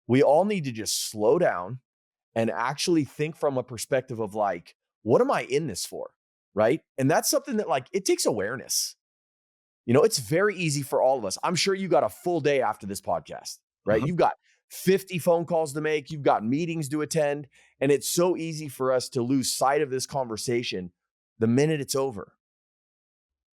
We all need to just slow down and actually think from a perspective of like, what am I in this for? Right. And that's something that it takes awareness. It's very easy for all of us. I'm sure you got a full day after this podcast, right? Mm-hmm. You've got 50 phone calls to make. You've got meetings to attend. And it's so easy for us to lose sight of this conversation the minute it's over.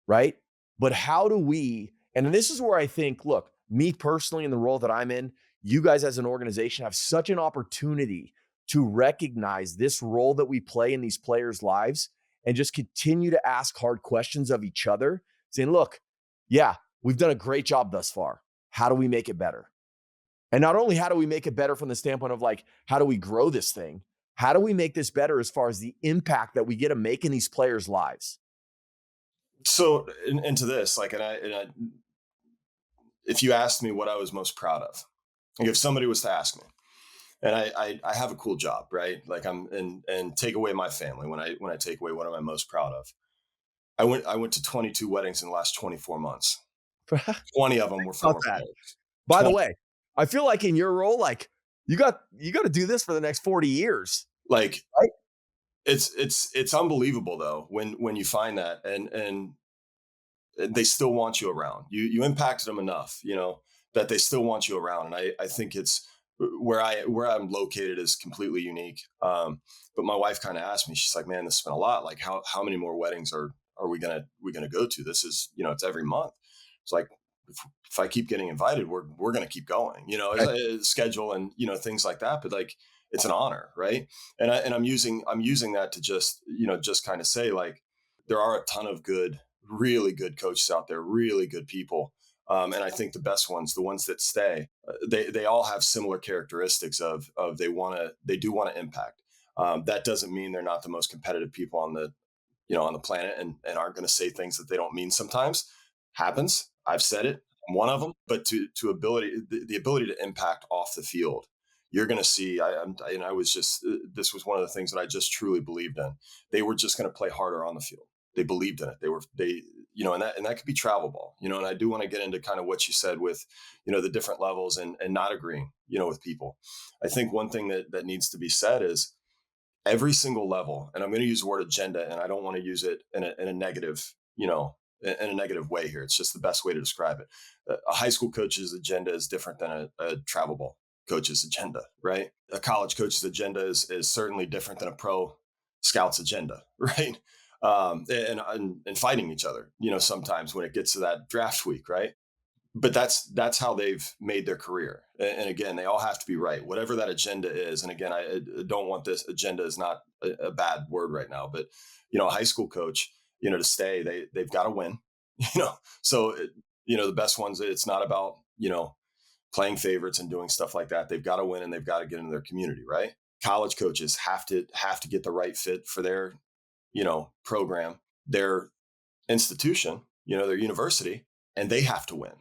Right. But how do we, and this is where I think, look, me personally in the role that I'm in, you guys as an organization have such an opportunity to recognize this role that we play in these players' lives and just continue to ask hard questions of each other, saying, look, yeah, we've done a great job thus far. How do we make it better? And not only how do we make it better from the standpoint of how do we grow this thing? How do we make this better as far as the impact that we get to make in these players' lives? So into this, if you asked me what I was most proud of, if somebody was to ask me, and I have a cool job, right? And take away my family. When I take away, what am I most proud of? I went to 22 weddings in the last 24 months. 20 of them were former players. By the way, I feel like in your role, you got to do this for the next 40 years. Right? It's unbelievable though when you find that and they still want you around. You impacted them enough, that they still want you around. And I think it's where I'm located is completely unique. But my wife kind of asked me, she's like, man, this has been a lot. Like how many more weddings are we gonna go to? This is, it's every month. It's like, if I keep getting invited, we're going to keep going, right. Schedule and, things like that. But it's an honor. Right. And I'm using that to just kind of say there are a ton of really good coaches out there, really good people. And I think the best ones, the ones that stay, they all have similar characteristics of they do want to impact. That doesn't mean they're not the most competitive people on the on the planet, and aren't going to say things that they don't mean. Sometimes happens. I've said it. I'm one of them. But to ability the ability to impact off the field, you're going to see. I was just this was one of the things that I just truly believed in. They were just going to play harder on the field. They believed in it. They and that could be travel ball. And I do want to get into kind of what you said with the different levels and not agreeing with people. I think one thing that needs to be said is every single level, and I'm going to use the word agenda, and I don't want to use it in a negative, in a negative way here. It's just the best way to describe it. A high school coach's agenda is different than a travel ball coach's agenda, right? A college coach's agenda is certainly different than a pro scout's agenda, right? And fighting each other, sometimes when it gets to that draft week, right? But that's how they've made their career. And again, they all have to be right, whatever that agenda is. And again, I don't want this agenda is not a bad word right now, but a high school coach, to stay, they've got to win, So the best ones, it's not about playing favorites and doing stuff like that. They've got to win, and they've got to get into their community, right? College coaches have to get the right fit for their program, their institution, their university, and they have to win.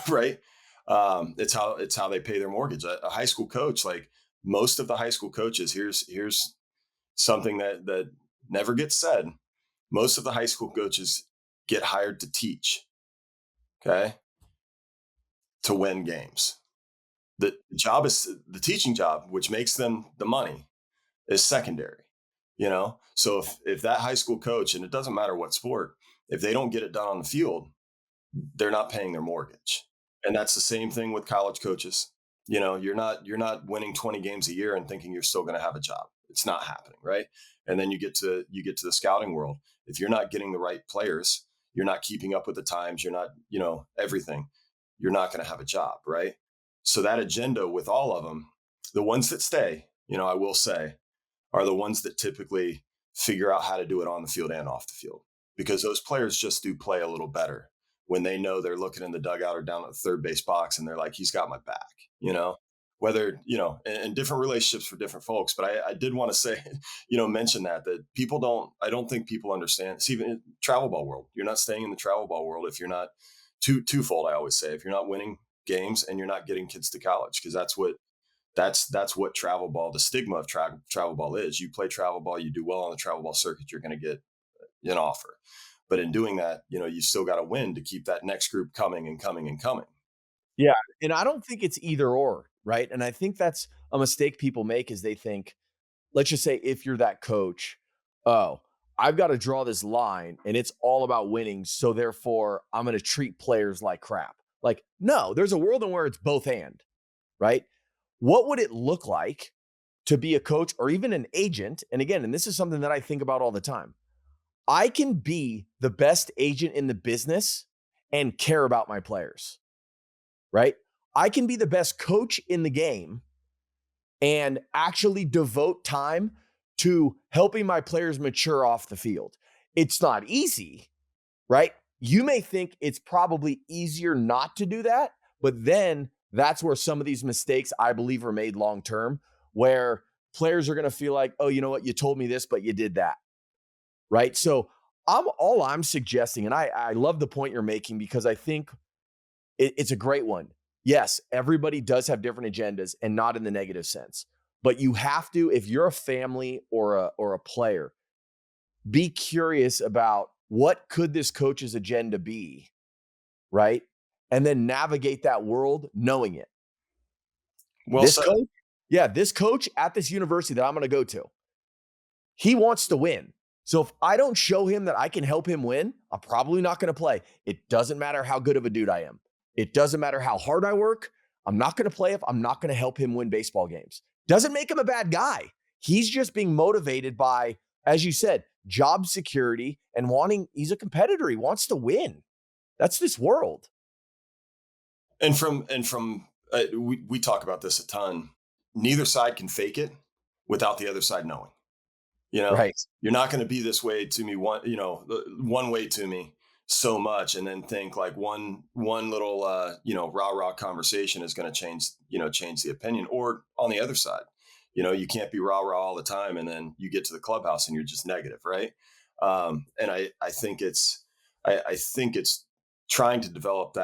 Right? It's how they pay their mortgage. A high school coach, like most of the high school coaches, here's something that never gets said. Most of the high school coaches get hired to teach, okay, to win games. The job is the teaching job, which makes them the money, is secondary. So if that high school coach, and it doesn't matter what sport, if they don't get it done on the field, they're not paying their mortgage. And that's the same thing with college coaches. You're not winning 20 games a year and thinking you're still going to have a job. It's not happening, right? And then you get to the scouting world. If you're not getting the right players, you're not keeping up with the times, you're not, everything, you're not going to have a job, right? So that agenda with all of them, the ones that stay, I will say, are the ones that typically figure out how to do it on the field and off the field, because those players just do play a little better when they know they're looking in the dugout or down at the third base box and they're like, he's got my back, whether, and different relationships for different folks. But I did want to say, mention that I don't think people understand. It's even in travel ball world. You're not staying in the travel ball world if you're not twofold. I always say, if you're not winning games and you're not getting kids to college, because that's what travel ball, the stigma of travel ball is. You play travel ball, you do well on the travel ball circuit, you're going to get an offer. But in doing that, you still got to win to keep that next group coming and coming and coming. Yeah. And I don't think it's either or, right? And I think that's a mistake people make is they think, let's just say if you're that coach, oh, I've got to draw this line and it's all about winning. So therefore, I'm going to treat players like crap. Like, no, there's a world in where it's both and, right? What would it look like to be a coach or even an agent? And again, and this is something that I think about all the time. I can be the best agent in the business and care about my players, right? I can be the best coach in the game and actually devote time to helping my players mature off the field. It's not easy, right? You may think it's probably easier not to do that, but then that's where some of these mistakes I believe are made long term, where players are going to feel like, oh, you know what? You told me this, but you did that. Right. So I'm suggesting, and I love the point you're making because I think it's a great one. Yes, everybody does have different agendas and not in the negative sense, but you have to, if you're a family or a player, be curious about what could this coach's agenda be, right? And then navigate that world knowing it. Well, this coach at this university that I'm going to go to, he wants to win. So if I don't show him that I can help him win, I'm probably not going to play. It doesn't matter how good of a dude I am. It doesn't matter how hard I work. I'm not going to play if I'm not going to help him win baseball games. Doesn't make him a bad guy. He's just being motivated by, as you said, job security and he's a competitor. He wants to win. That's this world. And we talk about this a ton. Neither side can fake it without the other side knowing. Right. You're not going to be this way to me one way to me so much and then think like one little rah conversation is going to change the opinion. Or on the other side, you can't be rah all the time and then you get to the clubhouse and you're just negative, right? And I think I think it's trying to develop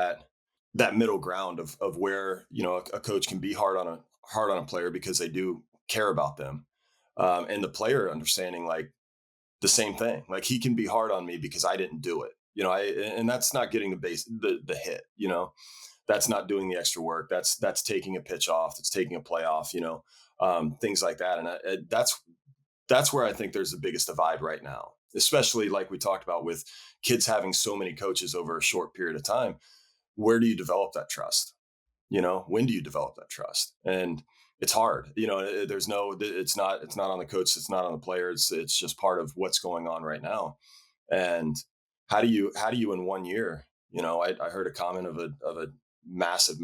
that middle ground of where a coach can be hard on a player because they do care about them, and the player understanding like the same thing. Like he can be hard on me because I didn't do it. And that's not getting the hit. That's not doing the extra work. That's taking a pitch off. That's taking a play off. Things like that. And that's where I think there's the biggest divide right now, especially like we talked about with kids having so many coaches over a short period of time. Where do you develop that trust? When do you develop that trust? And it's hard. There's no, it's not on the coach, it's not on the player. It's just part of what's going on right now. And how do you in 1 year, I heard a comment of a massive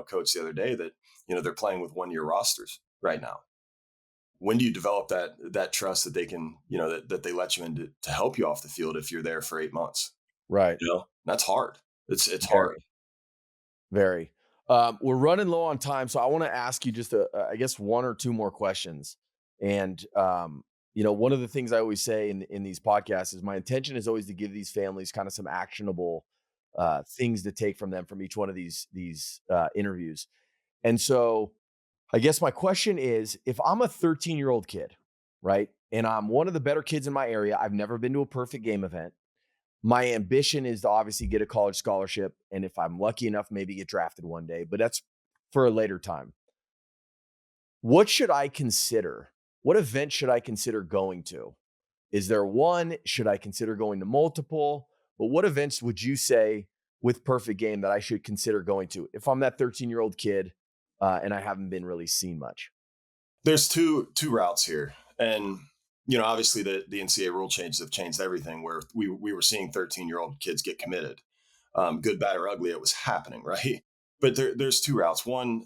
coach the other day that they're playing with 1 year rosters right now. When do you develop that trust that they can, that they let you in to help you off the field if you're there for 8 months? Right. That's hard. It's hard. Very. Very. We're running low on time, so I want to ask you just, I guess, one or two more questions. And one of the things I always say in these podcasts is my intention is always to give these families kind of some actionable things to take from them from each one of these interviews. And so, I guess my question is, if I'm a 13-year-old kid, right, and I'm one of the better kids in my area, I've never been to a perfect game event. My ambition is to obviously get a college scholarship, and if I'm lucky enough, maybe get drafted one day, but that's for a later time. What should I consider? What event should I consider going to? Is there one? Should I consider going to multiple? But what events would you say with Perfect Game that I should consider going to if I'm that 13-year-old kid and I haven't been really seen much? There's two routes here, and obviously the NCAA rule changes have changed everything. Where we were seeing 13-year-old kids get committed, good, bad, or ugly. It was happening, right? But there's two routes. One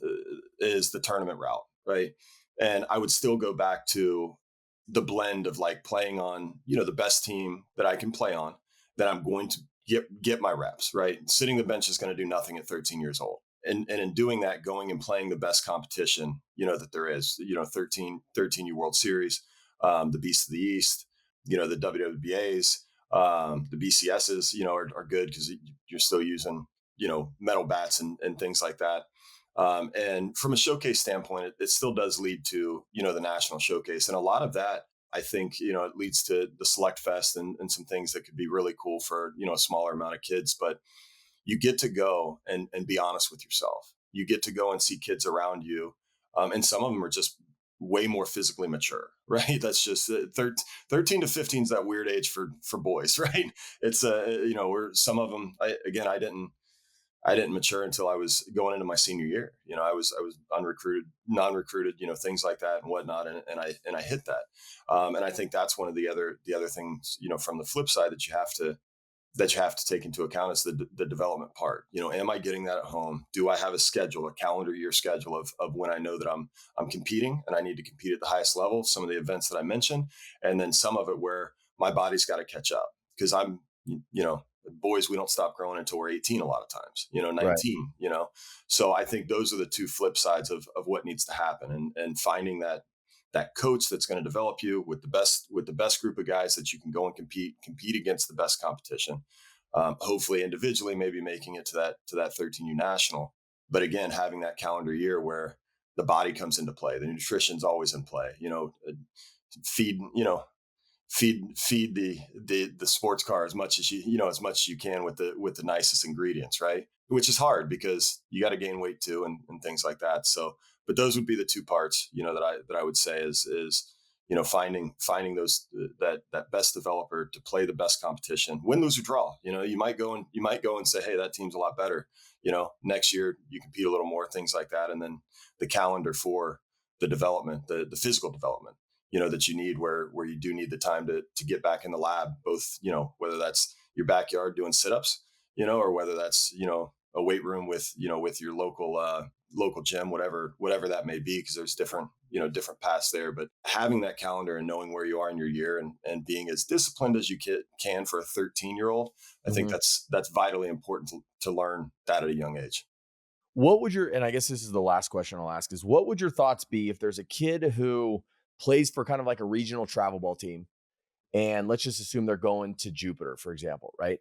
is the tournament route, right? And I would still go back to the blend of like playing on the best team that I can play on, that I'm going to get my reps, right? Sitting the bench is going to do nothing at 13 years old. And in doing that, going and playing the best competition, that there is, 13U World Series, the Beast of the East, the WWBAs, the BCSs, are good because you're still using, metal bats and things like that. And from a showcase standpoint, it still does lead to, the national showcase. And a lot of that, I think, it leads to the Select Fest and some things that could be really cool for, a smaller amount of kids. But you get to go and be honest with yourself. You get to go and see kids around you. And some of them are just way more physically mature, right? That's just 13 to 15 is that weird age for boys, right? It's where some of them, I didn't mature until I was going into my senior year. I was unrecruited, non-recruited, things like that and whatnot. And I hit that. And I think that's one of the other things, from the flip side that you have to take into account is the development part. Am I getting that at home? Do I have a schedule, a calendar year schedule of when I know that I'm competing and I need to compete at the highest level? Some of the events that I mentioned, and then some of it where my body's got to catch up because boys, we don't stop growing until we're 18 a lot of times, Right. 19, So I think those are the two flip sides of what needs to happen, and finding that coach that's going to develop you with the best group of guys that you can go and compete against the best competition. Hopefully individually, maybe making it to that 13U national. But again, having that calendar year where the body comes into play, the nutrition's always in play. Feed feed the sports car as much as as much as you can with the nicest ingredients, right? Which is hard because you got to gain weight too and things like that. So, but those would be the two parts, that I would say is finding those that best developer to play the best competition, win, lose, or draw. You might go and say, hey, that team's a lot better. Next year you compete a little more, things like that, and then the calendar for the development, the physical development, that you need where you do need the time to get back in the lab, both, whether that's your backyard doing sit-ups, or whether that's, a weight room with your local, local gym, whatever that may be, because there's different paths there. But having that calendar and knowing where you are in your year, and being as disciplined as you can for a 13-year-old, I think that's vitally important to learn that at a young age. What would and I guess this is the last question I'll ask, is what would your thoughts be if there's a kid who plays for kind of like a regional travel ball team, and let's just assume they're going to Jupiter, for example, right?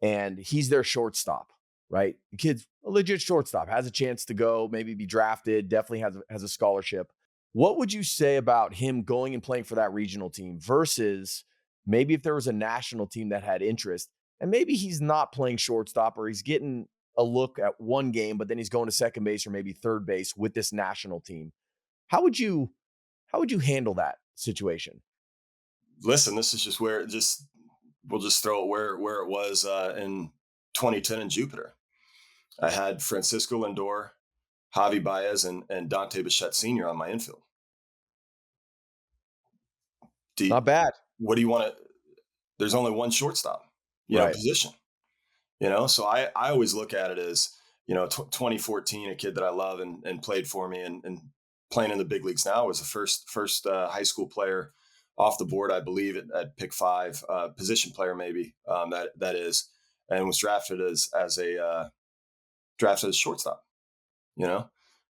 And he's their shortstop, right? The kid's a legit shortstop, has a chance to go, maybe be drafted, definitely has a scholarship. What would you say about him going and playing for that regional team versus maybe if there was a national team that had interest, and maybe he's not playing shortstop, or he's getting a look at one game, but then he's going to second base or maybe third base with this national team? How would you handle that situation? Listen, this is just we'll just throw it where it was in 2010 in Jupiter. I had Francisco Lindor, Javi Baez, and Dante Bichette Sr. on my infield. Not bad. What do you want to? There's only one shortstop, position. So I always look at it as 2014, a kid that I love and played for me and playing in the big leagues now, was the first high school player off the board, I believe, at pick 5, position player maybe, that is, and was drafted as a shortstop.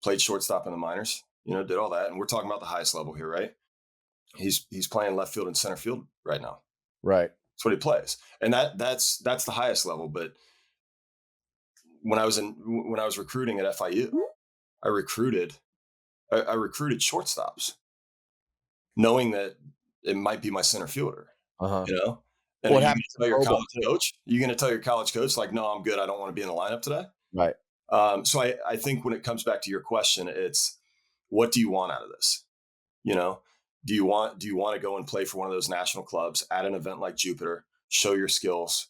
Played shortstop in the minors. Did all that, and we're talking about the highest level here, right? He's playing left field and center field right now. Right. That's what he plays, and that's the highest level. But when I was recruiting at FIU, I recruited shortstops, knowing that it might be my center fielder. And what happens to your college coach? You're going to tell your college coach, like, no, I'm good, I don't want to be in the lineup today. Right. So I think when it comes back to your question, it's, what do you want out of this? Do you want to go and play for one of those national clubs at an event like Jupiter, show your skills,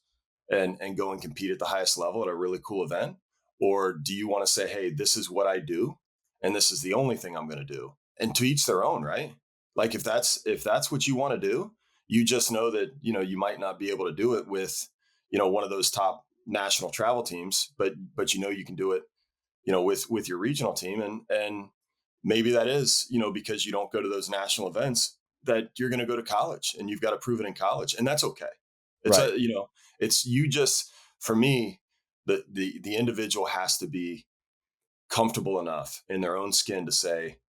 and go and compete at the highest level at a really cool event? Or do you want to say, hey, this is what I do, and this is the only thing I'm going to do? And to each their own, right? Like, if that's what you want to do, you just know that, you might not be able to do it with, one of those top national travel teams, but you can do it, with your regional team. And maybe that is, because you don't go to those national events, that you're going to go to college and you've got to prove it in college. And that's okay. It's right. For me, the individual has to be comfortable enough in their own skin to say,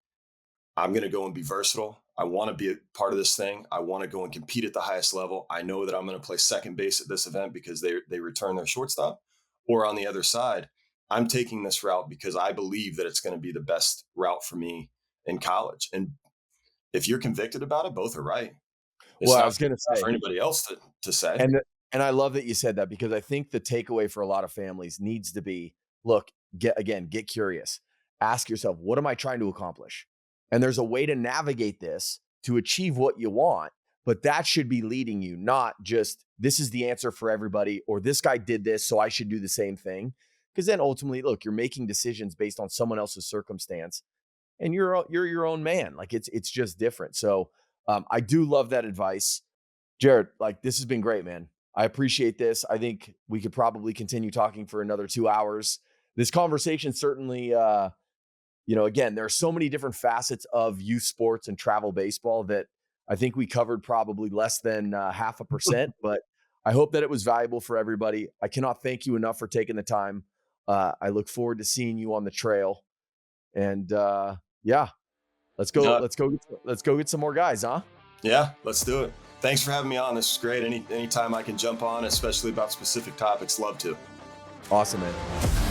I'm going to go and be versatile. I want to be a part of this thing. I want to go and compete at the highest level. I know that I'm going to play second base at this event because they return their shortstop. Or on the other side, I'm taking this route because I believe that it's going to be the best route for me in college. And if you're convicted about it, both are right. It's I was going to say for anybody else to say. And I love that you said that, because I think the takeaway for a lot of families needs to be, look, get curious. Ask yourself, what am I trying to accomplish? And there's a way to navigate this to achieve what you want, but that should be leading you, not just, this is the answer for everybody, or this guy did this, so I should do the same thing. Because then ultimately, look, you're making decisions based on someone else's circumstance, and you're your own man. Like, it's just different. So I do love that advice. Jered, like, this has been great, man. I appreciate this. I think we could probably continue talking for another 2 hours. This conversation certainly, again, there are so many different facets of youth sports and travel baseball that I think we covered probably less than 0.5%, but I hope that it was valuable for everybody. I cannot thank you enough for taking the time. I look forward to seeing you on the trail, and let's go. Let's go get some more guys, huh? Yeah, let's do it. Thanks for having me on. This is great. Anytime I can jump on, especially about specific topics, love to. Awesome, man.